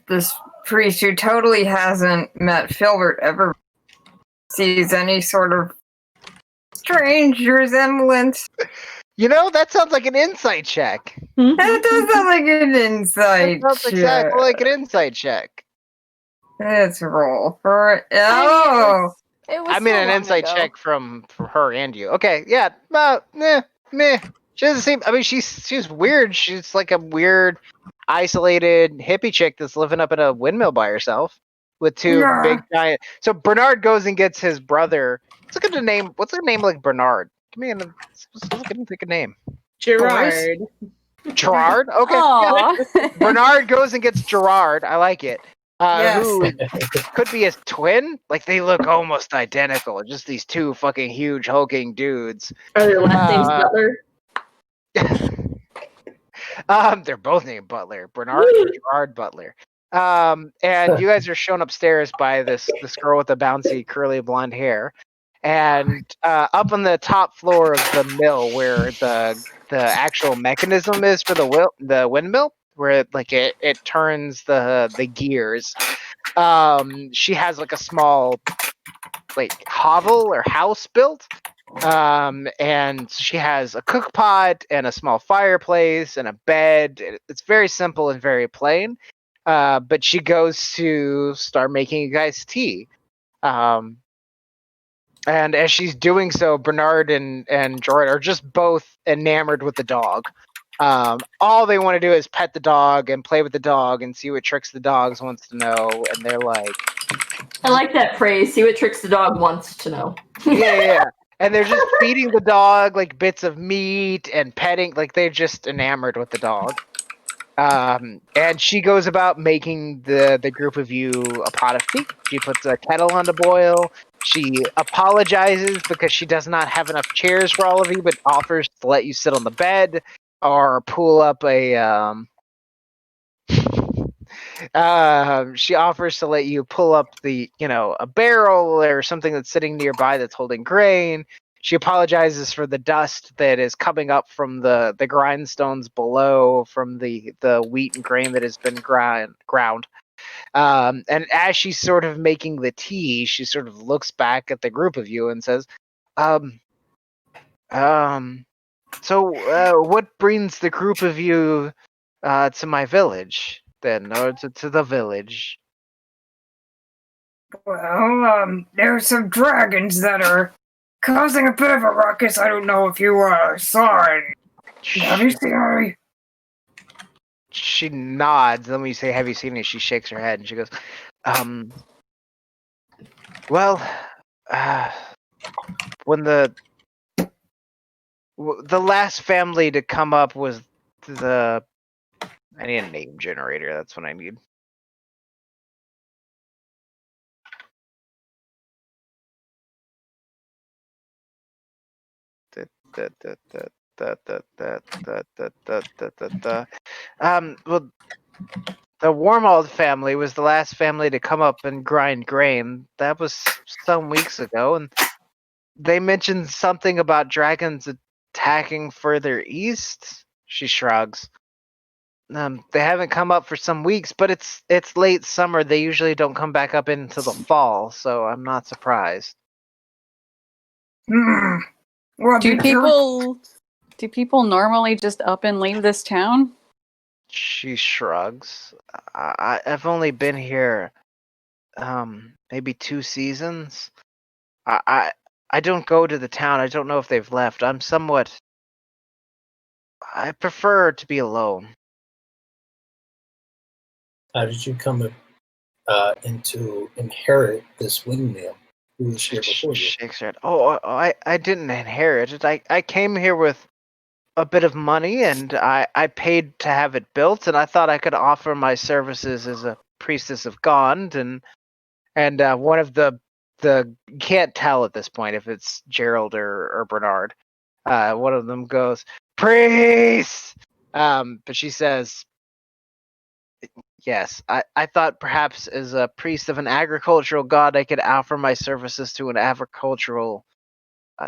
D: this priest who totally hasn't met Filbert ever sees any sort of strange resemblance?
A: You know, that sounds like an insight check.
D: That does sound like an insight
A: That sounds
D: check.
A: exactly like an insight check.
D: Let's roll for it. Oh!
E: It was
A: I mean,
E: so
A: an
E: long
A: insight
E: ago.
A: check from her and you. Okay, yeah, meh. She doesn't seem. I mean, she's weird. She's like a weird, isolated hippie chick that's living up in a windmill by herself with two
D: Yeah.
A: big giant. So Bernard goes and gets his brother. Let's look at the name. What's a name like Bernard? Give me pick a name.
G: Gerard.
A: Gerard. Okay. yeah,
E: Aw.
A: Bernard goes and gets Gerard. I like it.
D: Yes.
A: Who could be his twin? Like they look almost identical. Just these two fucking huge hulking dudes.
B: Are their last names Butler?
A: They're both named Butler. Bernard and Gerard Butler. And you guys are shown upstairs by this girl with the bouncy curly blonde hair. And up on the top floor of the mill where the actual mechanism is for the windmill, where it turns the gears. She has like a small hovel or house built. And she has a cook pot and a small fireplace and a bed. It's very simple and very plain. But she goes to start making you guys tea. And as she's doing so, Bernard and Jordan are just both enamored with the dog. All they want to do is pet the dog and play with the dog and see what tricks the dogs wants to know. And they're like,
B: I like that phrase. See what tricks the dog wants to know.
A: yeah. And they're just feeding the dog like bits of meat and petting. Like they're just enamored with the dog. And she goes about making the group of you a pot of tea. She puts a kettle on to boil. She apologizes because she does not have enough chairs for all of you, but offers to let you sit on the bed or pull up a. She offers to let you pull up a barrel or something that's sitting nearby that's holding grain. She apologizes for the dust that is coming up from the grindstones below from the wheat and grain that has been ground. And as she's sort of making the tea, she sort of looks back at the group of you and says, um, so what brings the group of you to my village then, or to the village?
D: Well, there's some dragons that are causing a bit of a ruckus. I don't know if you saw it. Have you seen any?
A: She nods. Then when you say, "Have you seen it?" she shakes her head and she goes, well, when the last family to come up was the. I need a name generator. That's what I need. Well, the Warmold family was the last family to come up and grind grain. That was some weeks ago, and they mentioned something about dragons attacking further east. She shrugs. They haven't come up for some weeks, but it's late summer. They usually don't come back up into the fall, so I'm not surprised.
D: Well,
E: Do people normally just up and leave this town?
A: She shrugs. I've only been here, maybe 2 seasons. I don't go to the town. I don't know if they've left. I prefer to be alone.
C: How did you come into inherit this windmill? Who was here before you?
A: Shakes her head. Oh, I didn't inherit it. I came here with a bit of money, and I paid to have it built, and I thought I could offer my services as a priestess of Gond, and one of the you can't tell at this point if it's Gerald or Bernard. One of them goes, "Priest!" But she says, "Yes, I thought perhaps as a priest of an agricultural god I could offer my services to an agricultural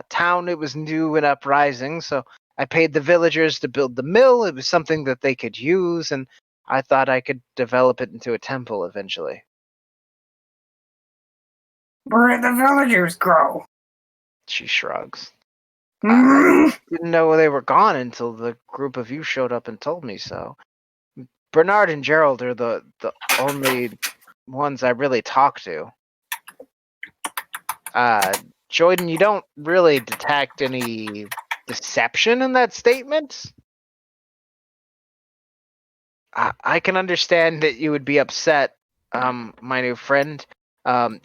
A: town. It was new and uprising, so I paid the villagers to build the mill. It was something that they could use, and I thought I could develop it into a temple eventually."
D: Where did the villagers grow?
A: She shrugs. I didn't know they were gone until the group of you showed up and told me so. Bernard and Gerald are the only ones I really talk to. Jordan, you don't really detect any deception in that statement. I can understand that you would be upset, my new friend.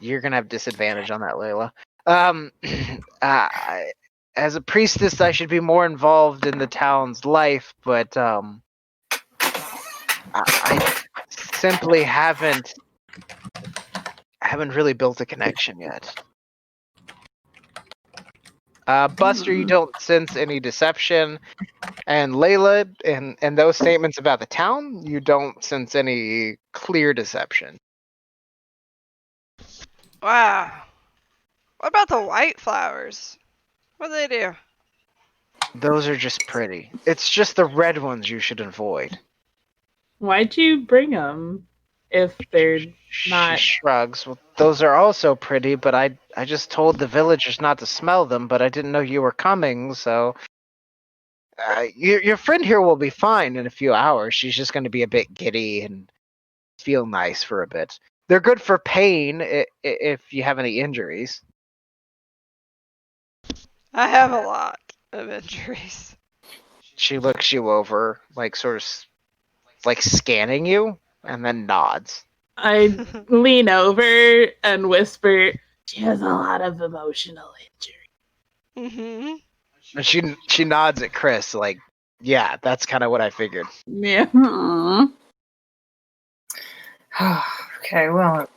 A: You're gonna have disadvantage on that, Layla. As a priestess, I should be more involved in the town's life, but I simply haven't really built a connection yet. Buster, you don't sense any deception, and Layla, and those statements about the town, you don't sense any clear deception.
F: Wow. What about the white flowers? What do they do?
A: Those are just pretty. It's just the red ones you should avoid.
G: Why'd you bring them if they're not?
A: She shrugs. Well, those are also pretty, but I just told the villagers not to smell them, but I didn't know you were coming, so your friend here will be fine in a few hours. She's just going to be a bit giddy and feel nice for a bit. They're good for pain if you have any injuries.
F: I have a lot of injuries.
A: She looks you over, like sort of like scanning you, and then nods.
G: I lean over and whisper, "She has a lot of emotional injury."
F: Mm-hmm.
A: And she nods at Chris, like, yeah, that's kind of what I figured.
G: Yeah.
E: Aw.
D: Okay, well,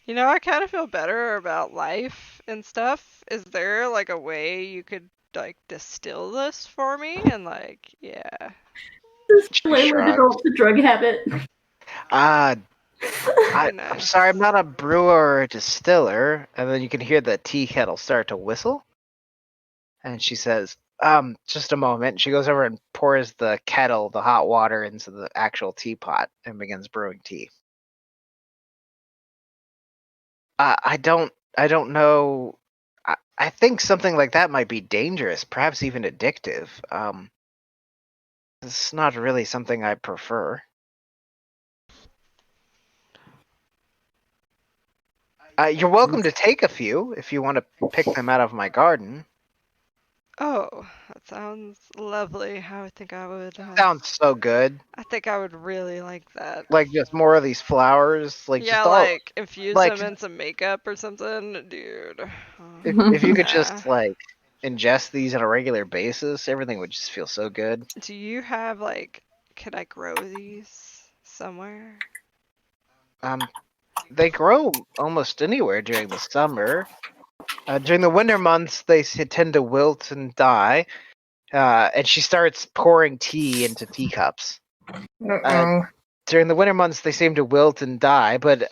F: You know, I kind of feel better about life and stuff. Is there like a way you could like distill this for me and like, yeah.
A: She
B: Layla
A: shrugs.
B: developed a drug habit.
A: I'm
F: Nice.
A: sorry, I'm not a brewer or a distiller. And then you can hear the tea kettle start to whistle. And she says, just a moment. She goes over and pours the kettle, the hot water, into the actual teapot and begins brewing tea. I don't know. I think something like that might be dangerous, perhaps even addictive. It's not really something I prefer. You're welcome to take a few if you want to pick them out of my garden.
F: Oh, that sounds lovely. I think I would.
A: Sounds so good.
F: I think I would really like that.
A: Like just more of these flowers, like
F: Yeah,
A: just all.
F: like infuse
A: like-
F: them in some makeup or something, dude.
A: If you could
F: Yeah.
A: just like ingest these on a regular basis, everything would just feel so good.
F: Do you have like? Could I grow these somewhere?
A: They grow almost anywhere during the summer. During the winter months, they tend to wilt and die. And she starts pouring tea into teacups.
D: uh-oh.
A: During the winter months, they seem to wilt and die, but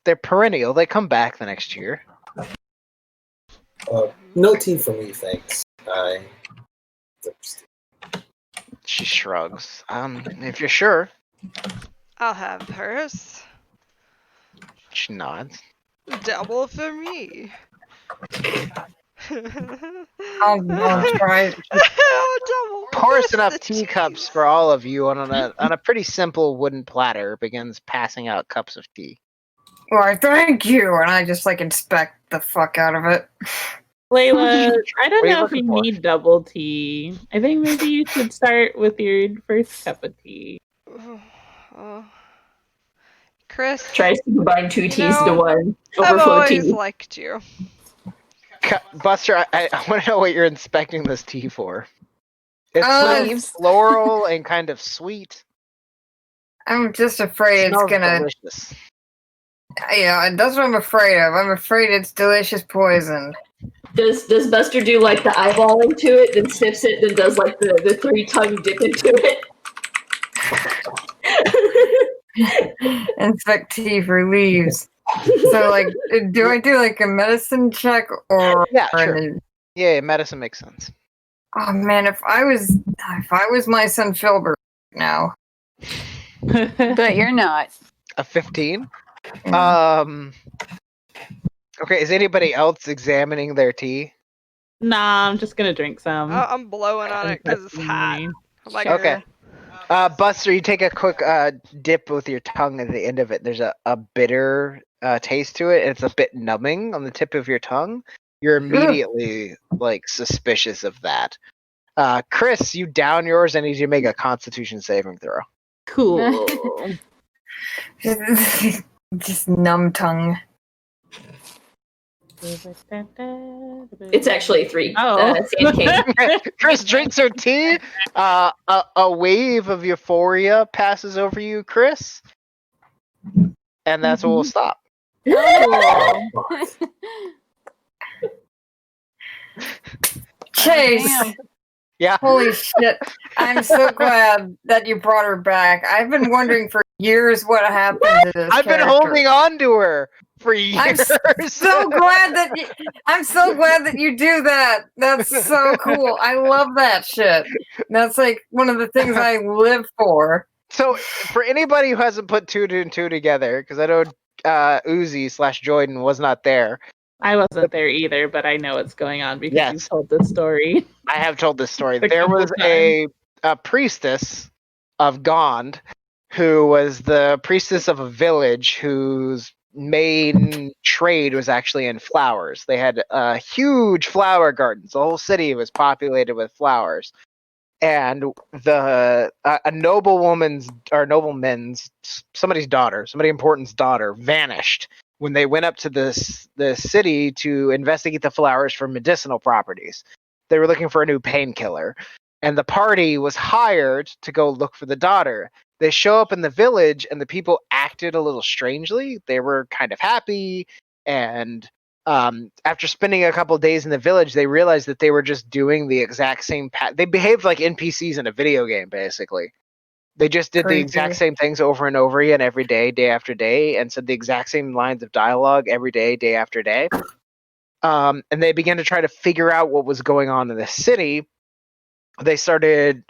A: they're perennial. They come back the next year.
C: No tea for me, thanks. I'm thirsty.
A: She shrugs. If you're sure.
F: I'll have hers.
A: She nods.
F: Double for me.
D: I'll try it.
F: Double.
A: Pours enough
F: fisted
A: teacups
F: cheese.
A: for all of you on a pretty simple wooden platter. Begins passing out cups of tea.
D: Why, thank you. And I just like inspect the fuck out of it.
G: Layla, I don't
A: What are you
G: know if you
A: looking for?
G: need double tea. I think maybe you should start with your first cup of tea.
F: Oh. Chris,
B: Tries to combine two teas
F: know,
B: into one.
F: I've
B: Overflow
F: always
B: tea.
F: liked you.
A: Buster, I want to know what you're inspecting this tea for. It's
E: Leaves.
A: floral and kind of sweet.
D: I'm just afraid it's
A: Smells
D: gonna.
A: delicious.
D: Yeah, that's what I'm afraid of. I'm afraid it's delicious poison.
B: Does Buster do like the eyeballing to it, then sniffs it, then does like the 3-tongue dip into it?
D: Inspect tea for leaves. So, like, do I do like a medicine check or?
A: Yeah, sure. Yeah, medicine makes sense.
D: Oh man, if I was my son Filbert now.
E: But you're not.
A: A 15.
D: Mm.
A: Okay, is anybody else examining their tea?
G: Nah, I'm just gonna drink some.
F: I'm blowing on it because it's hot. I'm like,
A: Okay. Buster, you take a quick dip with your tongue at the end of it. There's a bitter taste to it, and it's a bit numbing on the tip of your tongue. You're immediately like suspicious of that. Chris, you down yours. I need you to make a Constitution saving throw.
G: Cool.
D: Just numb tongue.
B: It's actually 3.
G: Oh.
B: Sand King.
A: Chris drinks her tea. A wave of euphoria passes over you, Chris, and that's where we'll stop.
D: Chase.
E: Damn.
A: Yeah.
D: Holy shit. I'm so glad that you brought her back. I've been wondering for years what happened to this
A: I've been
D: character.
A: holding on to her for years.
D: I'm so glad that you do that. That's so cool. I love that shit. That's like one of the things I live for.
A: So, for anybody who hasn't put two and two together, because I know Uzi/Jordan was not there.
G: I wasn't there either, but I know what's going on because
A: Yes.
G: you've told this story.
A: I have told this story.
G: A
A: There
G: couple
A: was a priestess of Gond who was the priestess of a village whose main trade was actually in flowers. They had huge flower gardens. The whole city was populated with flowers. And a noblewoman's or nobleman's somebody important's daughter vanished when they went up to the city to investigate the flowers for medicinal properties. They were looking for a new painkiller, and the party was hired to go look for the daughter. They show up in the village, and the people acted a little strangely. They were kind of happy, and after spending a couple of days in the village, they realized that they were just doing the exact same. They behaved like NPCs in a video game, basically. They just did the exact same things over and over again every day, day after day, and said the exact same lines of dialogue every day, day after day. And they began to try to figure out what was going on in the city. They started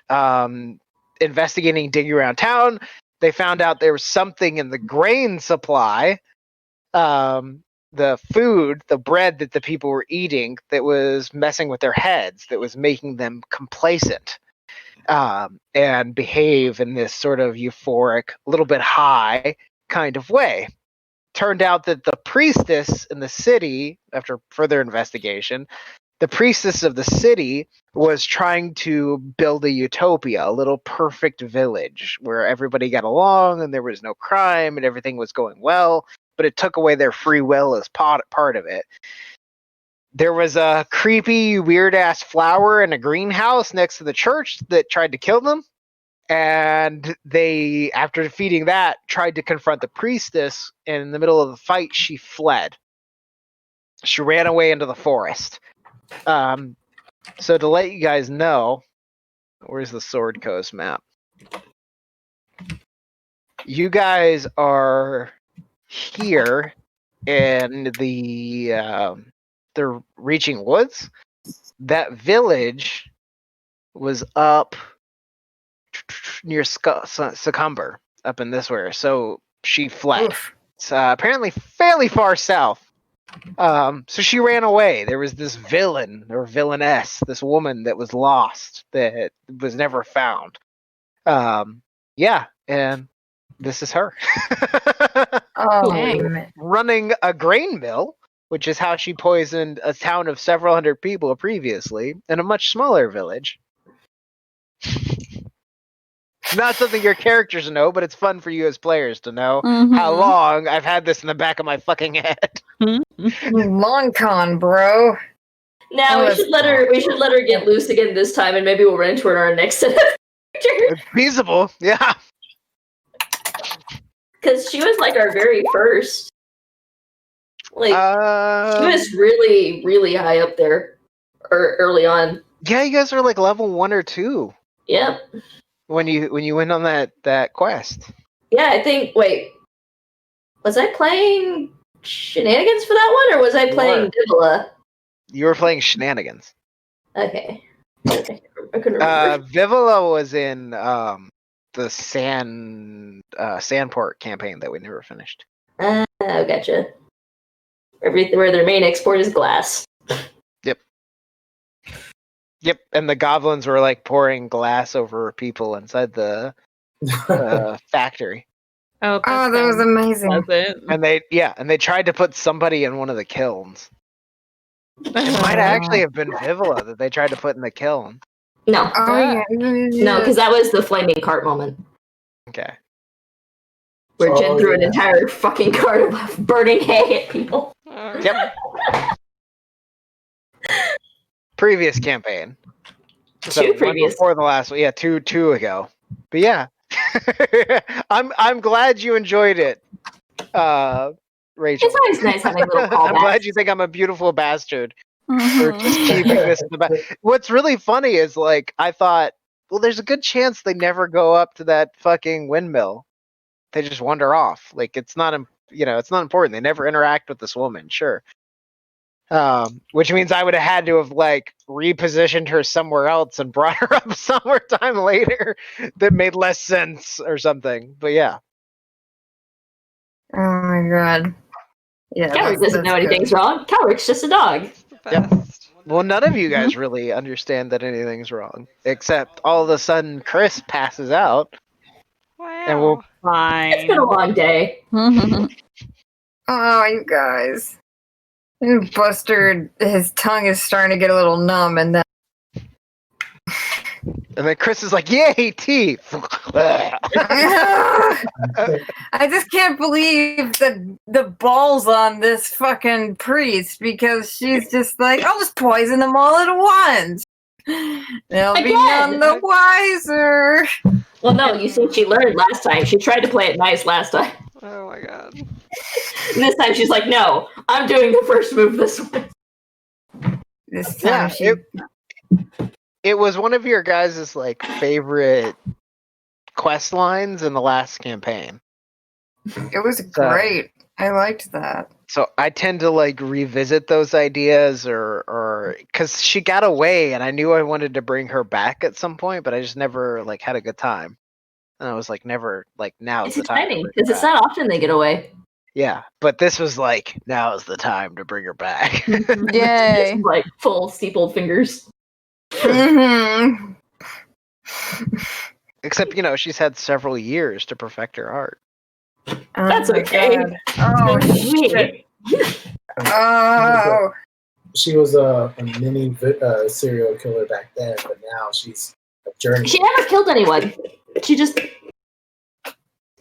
A: investigating, digging around town. They found out there was something in the grain supply. The food, the bread that the people were eating that was messing with their heads, that was making them complacent and behave in this sort of euphoric, a little bit high kind of way. Turned out that the priestess in the city, after further investigation, the priestess of the city was trying to build a utopia, a little perfect village where everybody got along and there was no crime and everything was going well, but it took away their free will as part of it. There was a creepy, weird-ass flower in a greenhouse next to the church that tried to kill them, and they, after defeating that, tried to confront the priestess, and in the middle of the fight, she fled. She ran away into the forest. So to let you guys know, where's the Sword Coast map? You guys are here in the Reaching Woods. That village was up near Succumber, up in this way. So she fled. It's apparently fairly far south. So she ran away. There was this villain or villainess, this woman that was lost that was never found. Yeah, and this is her. Running a grain mill, which is how she poisoned a town of several hundred people previously in a much smaller village. Not something your characters know, but it's fun for you as players to know how long I've had this in the back of my fucking head.
D: Long con, bro.
B: Now we should let her get loose again this time, and maybe we'll run into her in our next set of characters.
A: It's feasible, yeah.
B: Because she was like our very first. Like she was really, really high up there, or early on.
A: Yeah, you guys are like level 1 or 2.
B: Yep.
A: When you went on that quest.
B: Yeah, I think. Wait, was I playing Shenanigans for that one, or was I playing Vivilla?
A: You were playing Shenanigans.
B: Okay. I couldn't remember.
A: Vivilla was in the Sandport campaign that we never finished.
B: Oh, gotcha. Where their main export is glass.
A: Yep, and the goblins were like pouring glass over people inside the factory.
D: Oh, that was amazing.
A: And they tried to put somebody in one of the kilns. It might actually have been Vivilla that they tried to put in the kiln.
B: No. No, because that was the flaming cart moment.
A: Okay.
B: Where Jen threw an entire fucking cart of burning hay at people.
A: Yep. Previous campaign.
B: Two previous.
A: Before the last one. Yeah, two ago. But yeah. I'm glad you enjoyed it. Rachel.
B: It's always nice having little callbacks.
A: I'm glad you think I'm a beautiful bastard for just keeping this in the back. What's really funny is like I thought, well, there's a good chance they never go up to that fucking windmill. They just wander off. Like it's not important. They never interact with this woman. Sure. Which means I would have had to have like repositioned her somewhere else and brought her up somewhere time later that made less sense or something. But yeah.
D: Oh my god. Yeah.
B: Calric doesn't know anything's wrong. Calric's just a dog.
A: Yep. Well, none of you guys really understand that anything's wrong, except all of a sudden Chris passes out.
F: Wow.
A: And we'll
G: Fine.
B: It's been a long day.
D: Oh Oh, you guys. Buster, his tongue is starting to get a little numb, and then
A: Chris is like, "Yay, teeth!"
D: I just can't believe the balls on this fucking priest, because she's just like, I'll just poison them all at once. They'll be none the wiser.
B: Well, no, you see, she learned last time. She tried to play it nice last time.
F: Oh my god.
B: And this time she's like, no, I'm doing the first move this way.
D: This time
A: it was one of your guys' like favorite quest lines in the last campaign.
D: It was great. I liked that.
A: So I tend to like revisit those ideas, or because she got away, and I knew I wanted to bring her back at some point, but I just never like had a good time. And I was like, never like now's
B: It's
A: the time.
B: exciting because it's not often they get away.
A: Yeah, but this was like, now's the time to bring her back.
E: Yay.
B: Just, like full steepled fingers.
D: Mm-hmm.
A: Except, she's had several years to perfect her art.
B: That's okay.
D: Oh, shit. Oh.
C: She was a mini serial killer back then, but now she's a journey.
B: She never killed anyone. She just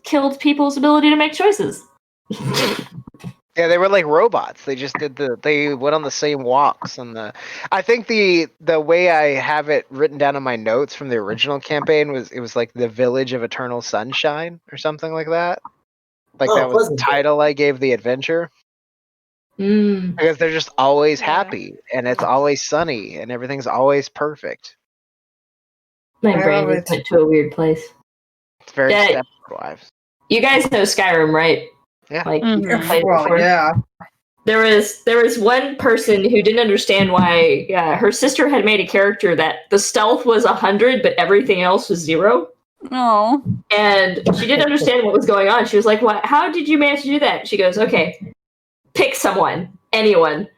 B: killed people's ability to make choices.
A: Yeah, they were like robots. They just they went on the same walks, and I think the way I have it written down in my notes from the original campaign was, it was like the Village of Eternal Sunshine or something like that. Like that was the title I gave the adventure. Because they're just always happy, and it's always sunny, and everything's always perfect.
B: My brain just went to a weird place.
A: It's very Stepford Wives.
B: You guys know Skyrim, right?
A: Yeah.
B: Like, you've played it before.
D: Yeah.
B: There was one person who didn't understand why her sister had made a character that the stealth was 100, but everything else was 0.
E: Oh.
B: And she didn't understand what was going on. She was like, "What? How did you manage to do that?" She goes, "Okay, pick someone, anyone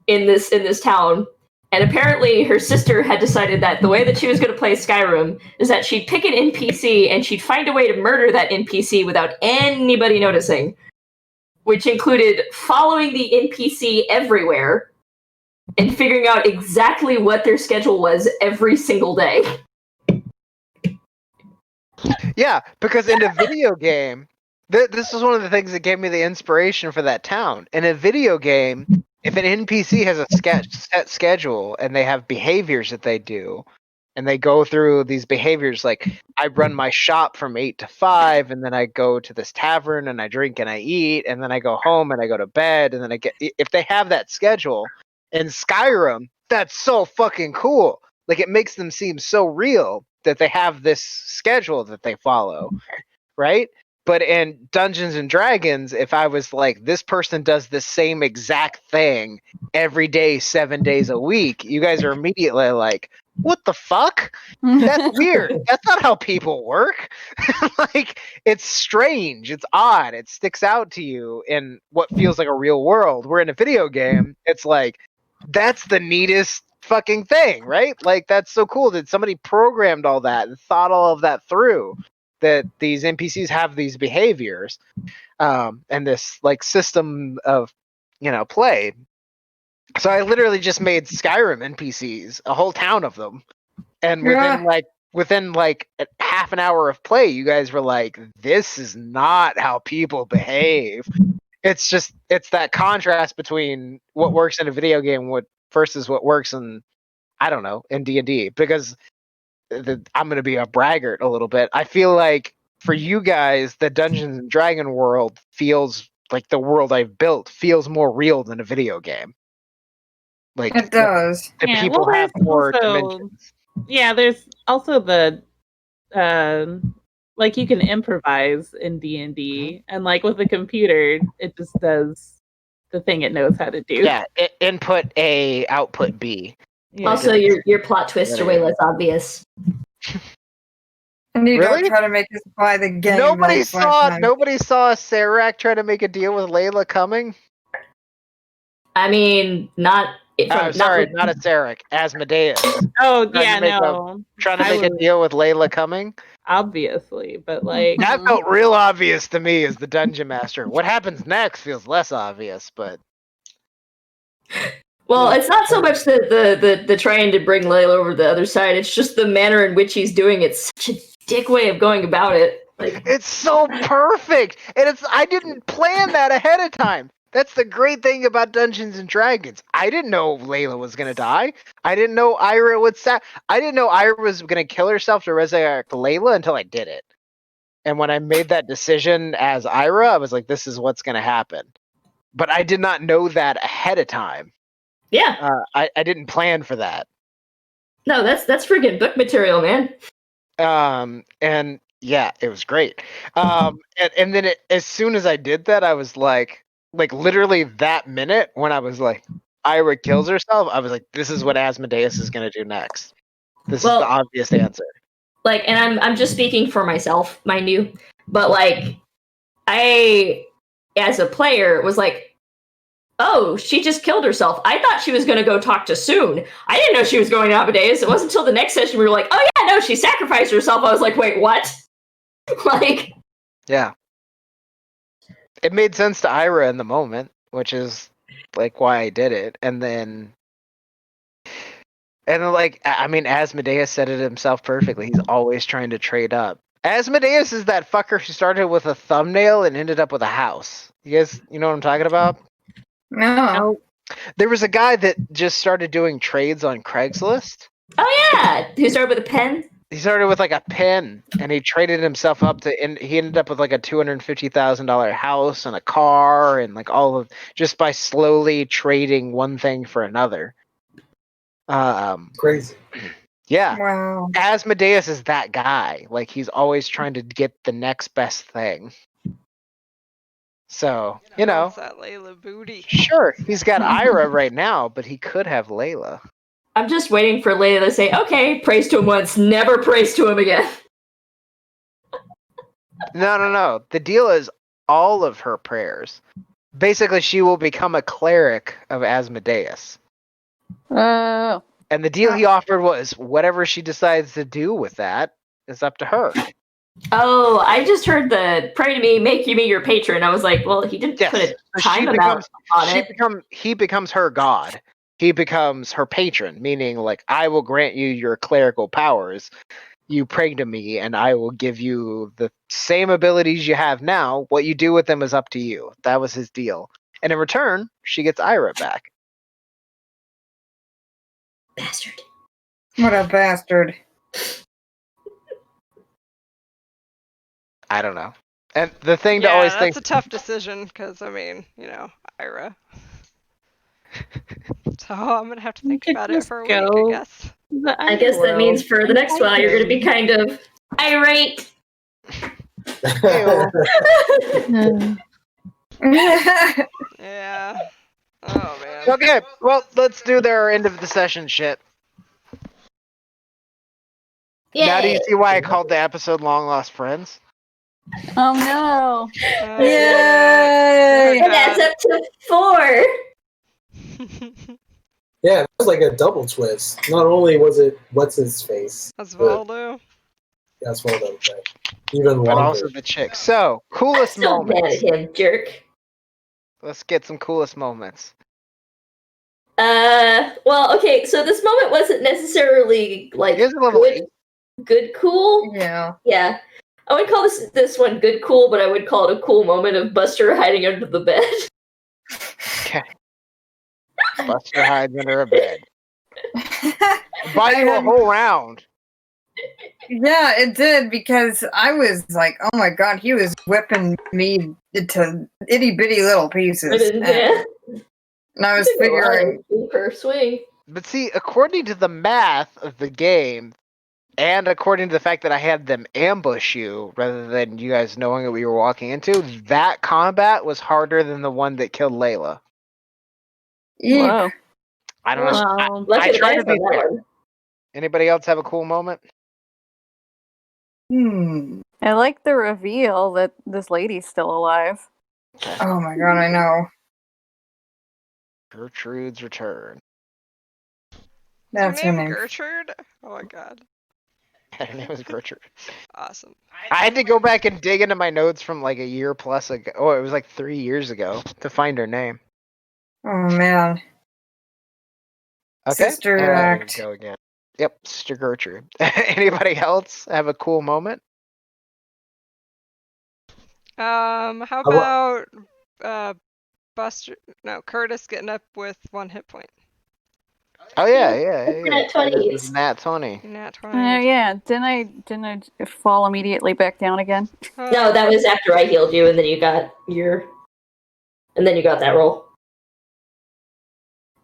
B: in this town." And apparently her sister had decided that the way that she was going to play Skyrim is that she'd pick an NPC and she'd find a way to murder that NPC without anybody noticing, which included following the NPC everywhere and figuring out exactly what their schedule was every single day.
A: Yeah, because in a video game, this is one of the things that gave me the inspiration for that town. In a video game, if an NPC has a set schedule and they have behaviors that they do, and they go through these behaviors, like I run my shop from 8 to 5, and then I go to this tavern and I drink and I eat, and then I go home and I go to bed, and then if they have that schedule in Skyrim, that's so fucking cool. Like, it makes them seem so real that they have this schedule that they follow, right? But in Dungeons and Dragons, if I was like, this person does the same exact thing every day, 7 days a week, you guys are immediately like, what the fuck? That's weird. That's not how people work. Like, it's strange. It's odd. It sticks out to you in what feels like a real world. Where in a video game, it's like, that's the neatest fucking thing, right? Like, that's so cool that somebody programmed all that and thought all of that through, that these NPCs have these behaviors, and this like system of play. So I literally just made Skyrim NPCs, a whole town of them, and within half an hour of play, you guys were like, this is not how people behave. It's that contrast between what works in a video game versus what works in, I don't know, in D&D. Because I'm going to be a braggart a little bit. I feel like for you guys, the Dungeons and Dragon world feels like the world I've built feels more real than a video game. Like,
D: it does.
A: The people have more dimensions.
G: Yeah, there's also the like, you can improvise in D&D, and like with the computer, it just does the thing it knows how to do.
A: Yeah, input A, output B.
G: Yeah.
B: Also, your plot twists are way less obvious.
D: And you
A: Really?
D: don't try to make us buy the game.
A: Nobody saw Serac try to make a deal with Layla coming.
B: I mean, not
A: Sorry, not Aseric, Asmodeus.
G: Oh
A: Trying
G: yeah,
A: to make
G: no.
A: Trying to
G: I
A: make a
G: was-
A: deal with Layla coming.
G: Obviously, but like
A: That felt real obvious to me as the dungeon master. What happens next feels less obvious, but
B: Well, it's not so much the trying to bring Layla over to the other side. It's just the manner in which he's doing it. Such a dick way of going about it. Like,
A: it's so perfect, and I didn't plan that ahead of time. That's the great thing about Dungeons and Dragons. I didn't know Layla was gonna die. I didn't know Ira would I didn't know Ira was gonna kill herself to resurrect Layla until I did it. And when I made that decision as Ira, I was like, "This is what's gonna happen." But I did not know that ahead of time.
B: yeah,
A: I didn't plan for that.
B: no, that's freaking book material, man.
A: And yeah, it was great. And then as soon as I did that, I was like literally that minute when I was like, Ira kills herself, I was like, this is what Asmodeus is gonna do next. This is the obvious answer.
B: Like, and I'm just speaking for myself, mind you, but like, I, as a player, was like, oh, she just killed herself. I thought she was going to go talk to Soon. I didn't know she was going to Amadeus. It wasn't until the next session we were like, oh yeah, no, she sacrificed herself. I was like, wait, what? Like,
A: Yeah. It made sense to Ira in the moment, which is like why I did it. And like, I mean, Asmodeus said it himself perfectly. He's always trying to trade up. Asmodeus is that fucker who started with a thumbnail and ended up with a house. You guys, you know what I'm talking about?
D: No.
A: There was a guy that just started doing trades on Craigslist.
B: oh yeah, who started with a pen?
A: He started with like a pen, and he traded himself up to, and he ended up with like a $250,000 house and a car, and like all of just by slowly trading one thing for another.
C: Crazy.
A: Yeah.
D: Wow.
A: Asmodeus is that guy. Like he's always trying to get the next best thing. So,
F: Wants that Layla booty.
A: sure, he's got Ira right now, but he could have Layla.
B: I'm just waiting for Layla to say, okay, praise to him once, never praise to him again.
A: No. The deal is all of her prayers. Basically, she will become a cleric of Asmodeus.
E: Oh.
A: And the deal he offered was whatever she decides to do with that is up to her.
B: Oh, I just heard the pray to me, make me your patron. I was like, well, he didn't
A: Yes.
B: put a
A: So
B: time amount on it.
A: he becomes her god. He becomes her patron, meaning like I will grant you your clerical powers. You pray to me, and I will give you the same abilities you have now. What you do with them is up to you. That was his deal. And in return, she gets Ira back.
B: Bastard.
D: What a bastard.
A: I don't know. And the thing to
F: Yeah,
A: always
F: that's
A: think
F: a tough decision because I mean, Ira. So I'm gonna have to think
G: could
F: about it
G: just
F: for a week, I
G: go-
F: guess.
B: I guess that means for the next while you're going to be kind of irate.
F: Yeah. Oh man.
A: okay, well, let's do their end of the session shit. Now do you see why I called the episode Long Lost Friends?
E: Oh no.
D: Yay!
B: And that's up to 4.
C: Yeah, it was like a double twist. Not only was it what's his face,
F: That's Valdo.
C: that's one of them, but even
A: But
C: longer.
A: also the chick. So, coolest
B: Still mad
A: moments.
B: at him, jerk.
A: Let's get some coolest moments.
B: Well, okay, so this moment wasn't necessarily like
A: Here's a level
B: good, cool.
D: Yeah.
B: Yeah. I would call this one good, cool, but I would call it a cool moment of Buster hiding under the bed.
A: Okay. Buster hides under a bed. Buy you a whole round.
D: Yeah, it did because I was like, oh my god, he was whipping me into itty bitty little pieces.
B: Yeah.
D: And I was figuring,
B: per swing.
A: But see, according to the math of the game, and according to the fact that I had them ambush you rather than you guys knowing what we were walking into, that combat was harder than the one that killed Layla.
D: eep.
E: Whoa.
A: I don't know.
G: Wow.
A: I try to be
B: on that
A: fair.
B: one.
A: Anybody else have a cool moment?
E: I like the reveal that this lady's still alive.
D: Oh my god, I know.
A: Gertrude's return.
D: That's her name.
F: Gertrude? Oh my god.
A: Her name was Gertrude.
F: Awesome.
A: I had to go back and dig into my notes from like a year plus ago. Oh, it was like 3 years ago to find her name.
D: Oh man.
A: Okay.
D: Sister
A: There we
D: Act.
A: go again. Yep, Sister Gertrude. Anybody else have a cool moment?
F: How
C: How about-
F: about Curtis getting up with 1 hit point?
A: Oh yeah.
B: Nat
A: This is
B: 20s.
A: Nat 20.
F: Nat 20.
E: Yeah, didn't I fall immediately back down again?
B: No, that was after I healed you, and then you got that roll.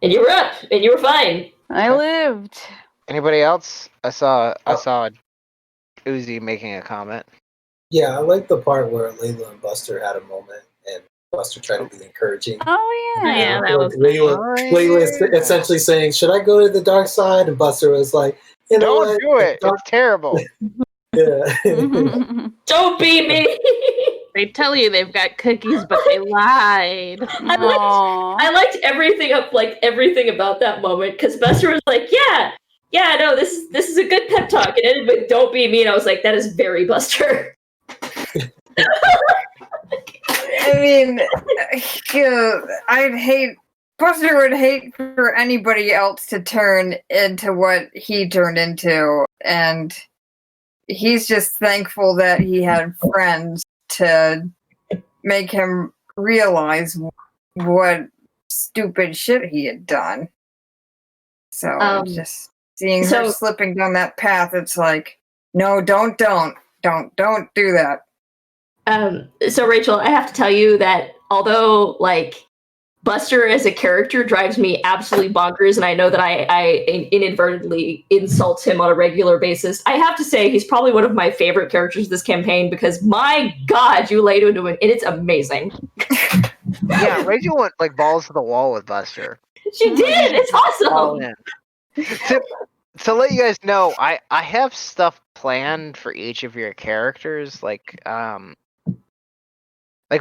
B: And you were up, and you were fine.
E: I lived.
A: Anybody else? I saw Uzi making a comment.
C: Yeah, I like the part where Layla and Buster had a moment, and Buster tried to be encouraging.
E: Oh yeah.
G: Yeah, that was
C: Layla is essentially saying, "Should I go to the dark side?" And Buster was like, "You know
A: Don't
C: what?
A: do it. It's terrible.
C: Yeah."
B: Don't be me.
G: They tell you they've got cookies, but they lied.
E: Aw.
B: I liked everything about that moment because Buster was like, yeah, no, this is a good pep talk. It ended with "Don't be me," and I was like, that is very Buster.
D: I mean, Buster would hate for anybody else to turn into what he turned into, and he's just thankful that he had friends to make him realize what stupid shit he had done. So just seeing her slipping down that path, it's like, no, don't do that.
B: So Rachel, I have to tell you that although like Buster as a character drives me absolutely bonkers, and I know that I inadvertently insult him on a regular basis, I have to say he's probably one of my favorite characters this campaign because my god, you laid into it, and it's amazing.
A: Yeah, Rachel went like balls to the wall with Buster.
B: She did. It's
A: All
B: awesome.
A: in. To let you guys know, I have stuff planned for each of your characters. Like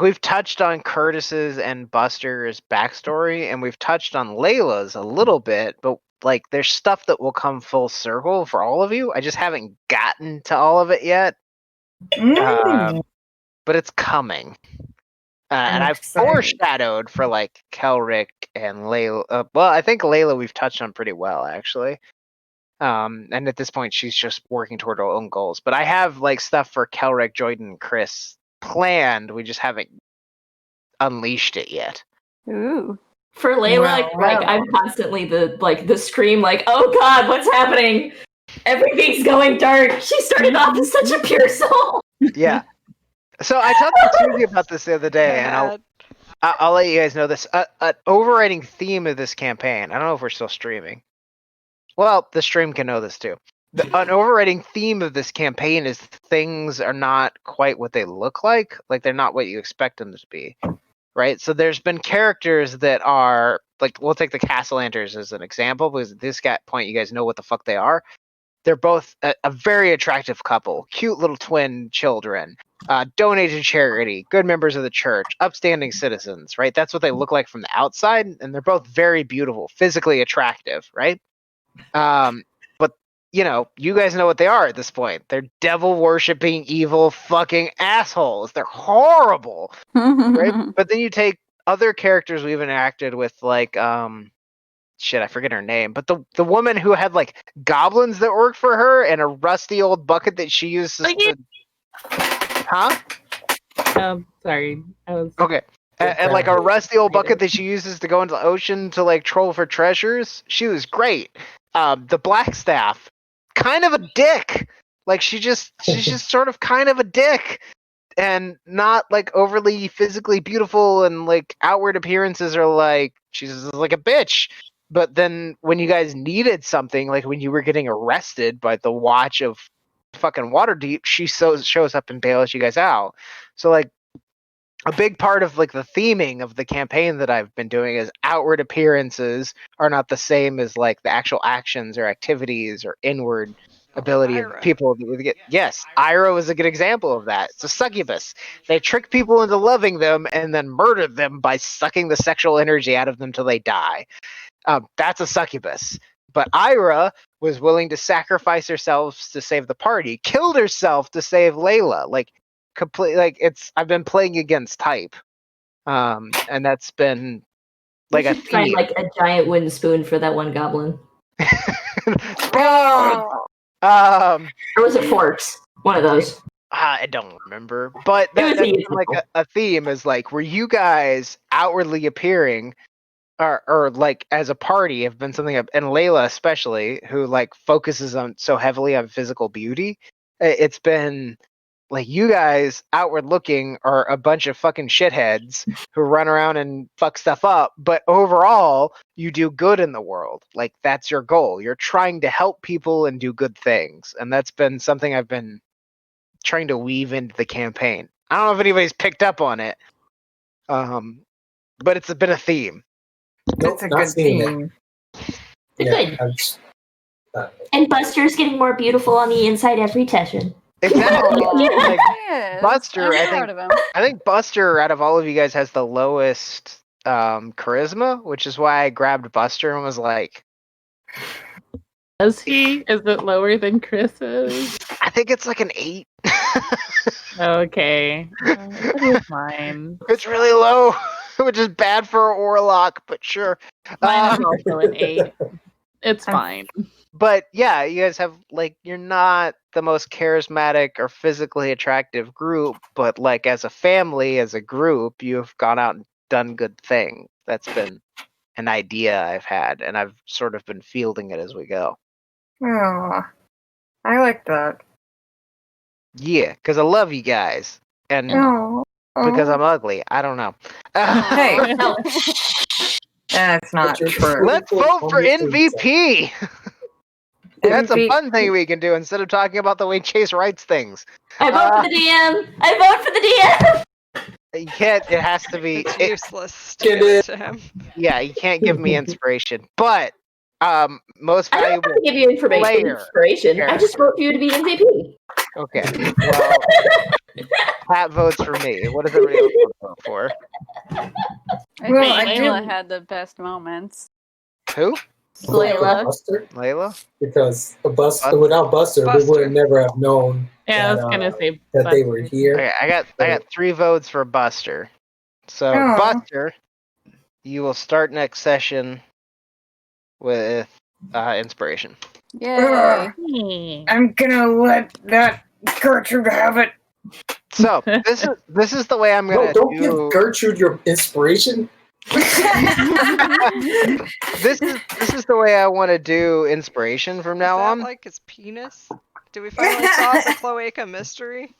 A: we've touched on Curtis's and Buster's backstory, and we've touched on Layla's a little bit, but like there's stuff that will come full circle for all of you. I just haven't gotten to all of it yet, but it's coming. And I've foreshadowed for like Kelrick and Layla. Well, I think Layla we've touched on pretty well actually. And at this point, she's just working toward her own goals. But I have like stuff for Kelrick, Jordan, and Chris planned. We just haven't unleashed it yet.
E: Ooh.
B: For Layla, like I'm constantly the scream, like, oh god, what's happening? Everything's going dark. She started off as such a pure soul.
A: Yeah. So I talked to Susie about this the other day, and I'll let you guys know this. An overriding theme of this campaign. I don't know if we're still streaming. Well, the stream can know this too. An overriding theme of this campaign is things are not quite what they look like. Like they're not what you expect them to be, right? So there's been characters that are like, we'll take the Castellanters as an example because at this point you guys know what the fuck they are. They're both a very attractive couple, cute little twin children, donate to charity, good members of the church, upstanding citizens, right? That's what they look like from the outside, and they're both very beautiful, physically attractive, right? But you know, you guys know what they are at this point. They're devil worshipping, evil fucking assholes. They're horrible, right? But then you take other characters we've interacted with, like shit, I forget her name, but the woman who had like goblins that worked for her and a rusty old bucket that she uses to... Huh?
G: Sorry. I was
A: okay. And like a rusty old bucket that she uses to go into the ocean to like troll for treasures. She was great. The Blackstaff, kind of a dick. Like she's just sort of kind of a dick. And not like overly physically beautiful, and like outward appearances are like she's like a bitch. But then when you guys needed something, like when you were getting arrested by the watch of fucking Waterdeep, she shows up and bails you guys out. So like a big part of like the theming of the campaign that I've been doing is outward appearances are not the same as like the actual actions or activities or inward ability of people that would get. Yes, Ira was a good example of that. It's a succubus. They trick people into loving them and then murder them by sucking the sexual energy out of them till they die. That's a succubus. But Ira was willing to sacrifice herself to save the party, killed herself to save Layla. Like complete, like I've been playing against type, and that's been
B: We
A: like a
B: should find
A: theme.
B: like a giant wooden spoon for that one goblin.
A: Spawn! Or
B: was it forks? One of those.
A: I don't remember, but
B: It was
A: that's been
B: useful.
A: like a theme is like were you guys outwardly appearing or like as a party have been something and Layla especially who like focuses on so heavily on physical beauty. It's been like you guys outward looking are a bunch of fucking shitheads who run around and fuck stuff up, but overall you do good in the world. Like that's your goal. You're trying to help people and do good things, and that's been something I've been trying to weave into the campaign. I don't know if anybody's picked up on it, but it's been a theme.
C: Nope,
D: It's a
C: not
D: good
C: seeing it.
D: team.
B: They're good.
C: I'm just-
B: And Buster's getting more beautiful on the inside every session.
A: Exactly. Like,
E: Yes,
A: Buster,
E: I'm
A: I
E: proud
A: think-
E: of him.
A: I think Buster, out of all of you guys, has the lowest charisma, which is why I grabbed Buster and was like,
G: Does he? Is it lower than Chris's?
A: I think it's like an 8.
G: Okay. That is mine.
A: It's really low, which is bad for a warlock, but sure.
G: Mine is also an 8. It's fine.
A: But yeah, you guys have like you're not the most charismatic or physically attractive group, but like as a family, as a group, you've gone out and done good things. That's been an idea I've had, and I've sort of been fielding it as we go.
D: Oh, I like that.
A: Yeah, because I love you guys, and
D: Oh,
A: because I'm ugly. I don't know.
D: Hey.
B: No.
D: That's not
C: But you're-
D: true.
A: Let's vote for MVP. That's a
D: MVP
A: fun thing we can do instead of talking about the way Chase writes things.
B: I vote for the DM. I vote for the DM.
A: You can't. It has to be.
F: It's
A: It,
F: useless to
C: Get
F: give
C: it.
F: it to him.
A: yeah, you can't give me inspiration. But most
B: I don't
A: valuable.
B: have to give you information.
A: player.
B: Inspiration. I just vote for you to be MVP.
A: Okay. Well, Pat votes for me. What does everybody else vote for?
E: I
D: Well,
E: think
D: I
E: Layla
D: do-
E: had the best moments.
A: Who?
B: Layla.
C: Buster,
A: Layla?
C: because
A: Buster.
C: without Buster, we
F: Buster.
C: would never have known
G: Yeah, I was
C: that,
G: gonna say
C: that they were
G: Buster.
C: here.
A: Okay, I got 3 votes for Buster. So
D: Oh.
A: Buster, you will start next session with inspiration.
E: Yay.
D: I'm gonna let that Gertrude have it.
A: So this is the way I'm
C: No,
A: gonna
C: don't give
A: do.
C: Gertrude your inspiration.
A: This is the way I want to do inspiration from now
F: Is that
A: on.
F: like his penis? Do we finally solve the cloaca mystery?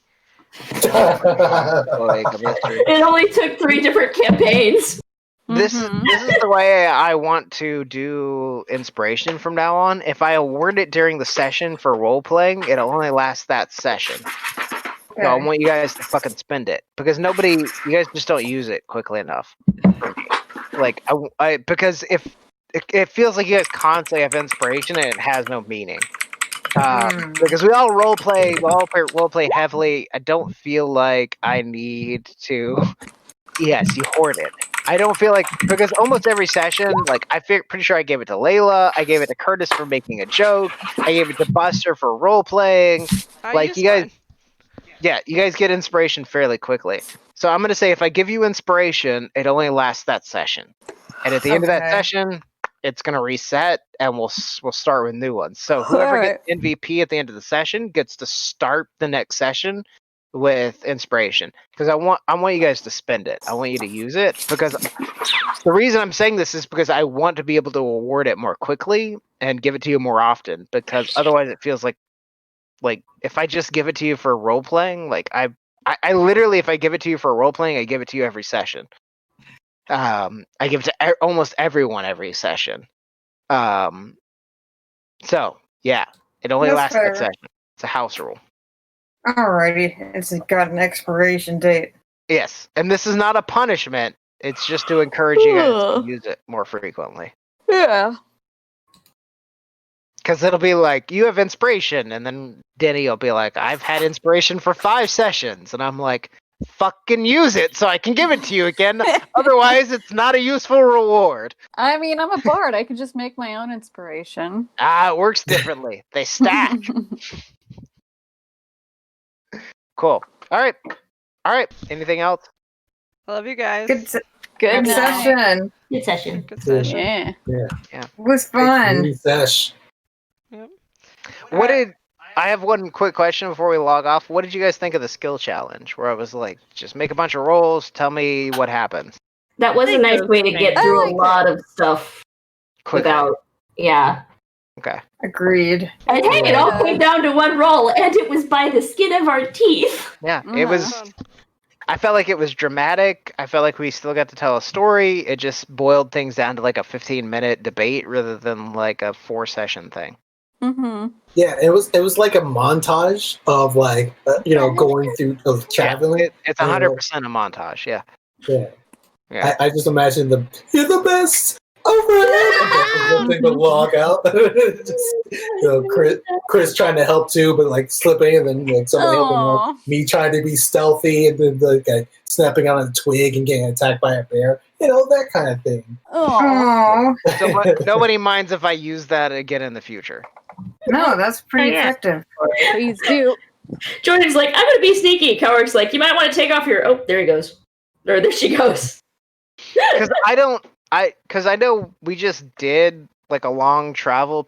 A: Like a mystery.
B: It only took 3 different campaigns.
A: This
E: Mhm.
A: is the way I want to do inspiration from now on. If I award it during the session for role playing, it'll only last that session. So I want you guys to fucking spend it because you guys just don't use it quickly enough. Like I because if it feels like you guys constantly have inspiration and it has no meaning. Because we all role play heavily. I don't feel like I need to. Yes, you hoard it. I don't feel like because almost every session, like pretty sure I gave it to Layla, I gave it to Curtis for making a joke, I gave it to Buster for role playing.
F: I
A: Like,
F: used
A: you guys-
F: mine.
A: Yeah, you guys get inspiration fairly quickly. So I'm gonna say if I give you inspiration, it only lasts that session, and at the end of that
D: Okay.
A: session, it's gonna reset, and we'll start with new ones. So whoever
E: Alright.
A: gets MVP at the end of the session gets to start the next session with inspiration because I want you guys to spend it. I want you to use it because the reason I'm saying this is because I want to be able to award it more quickly and give it to you more often because otherwise it feels like if I just give it to you for role playing, like I literally if I give it to you for role playing, I give it to you every session. I give it to almost everyone every session. So yeah, it only
D: That's
A: lasts
D: fair.
A: that session. It's a house rule.
D: Alrighty, it's got an expiration date.
A: Yes, and this is not a punishment. It's just to encourage you guys to
E: Ugh.
A: use it more frequently.
E: Yeah.
A: Because it'll be like, you have inspiration, and then Denny will be like, I've had inspiration for 5 sessions. And I'm like, fucking use it so I can give it to you again. Otherwise, it's not a useful reward.
E: I mean, I'm a bard. I could just make my own inspiration.
A: It works differently. They stack. Cool. All right. Anything else?
F: I love you guys.
D: Good
E: Good night.
D: session.
B: Good session.
F: Good session.
E: Yeah.
D: It was fun.
C: Sesh.
A: What did I have one quick question before we log off? What did you guys think of the skill challenge? Where I was like, just make a bunch of rolls, tell me what happens.
B: That was a nice way to get through
E: I
B: a
E: like
B: lot of stuff
A: Quickly.
B: without. Yeah.
A: Okay.
D: Agreed.
B: And hey, it all came down to one roll, and it was by the skin of our teeth.
A: Yeah, it was.
F: Fun.
A: I felt like it was dramatic. I felt like we still got to tell a story. It just boiled things down to like a 15-minute debate rather than like a 4-session thing.
E: Mm-hmm.
C: Yeah, it was like a montage of like going through of traveling.
A: It's 100% a montage. Yeah.
C: Yeah.
A: Yeah.
C: I just imagine you're the best. Lifting the log out. Just, Chris trying to help too, but like slipping, and then like somebody helping
E: Aw.
C: out. Me trying to be stealthy, and then like snapping on a twig and getting attacked by a bear. That kind of thing.
E: Oh.
D: Oh
A: So nobody minds if I use that again in the future.
D: no, that's pretty
B: Yeah.
D: effective.
E: Please do.
B: Jordan's like, I'm gonna be sneaky. Cowark's like, you might want to take off your. Oh, there he goes. Or there she goes.
A: Because I know we just did like a long travel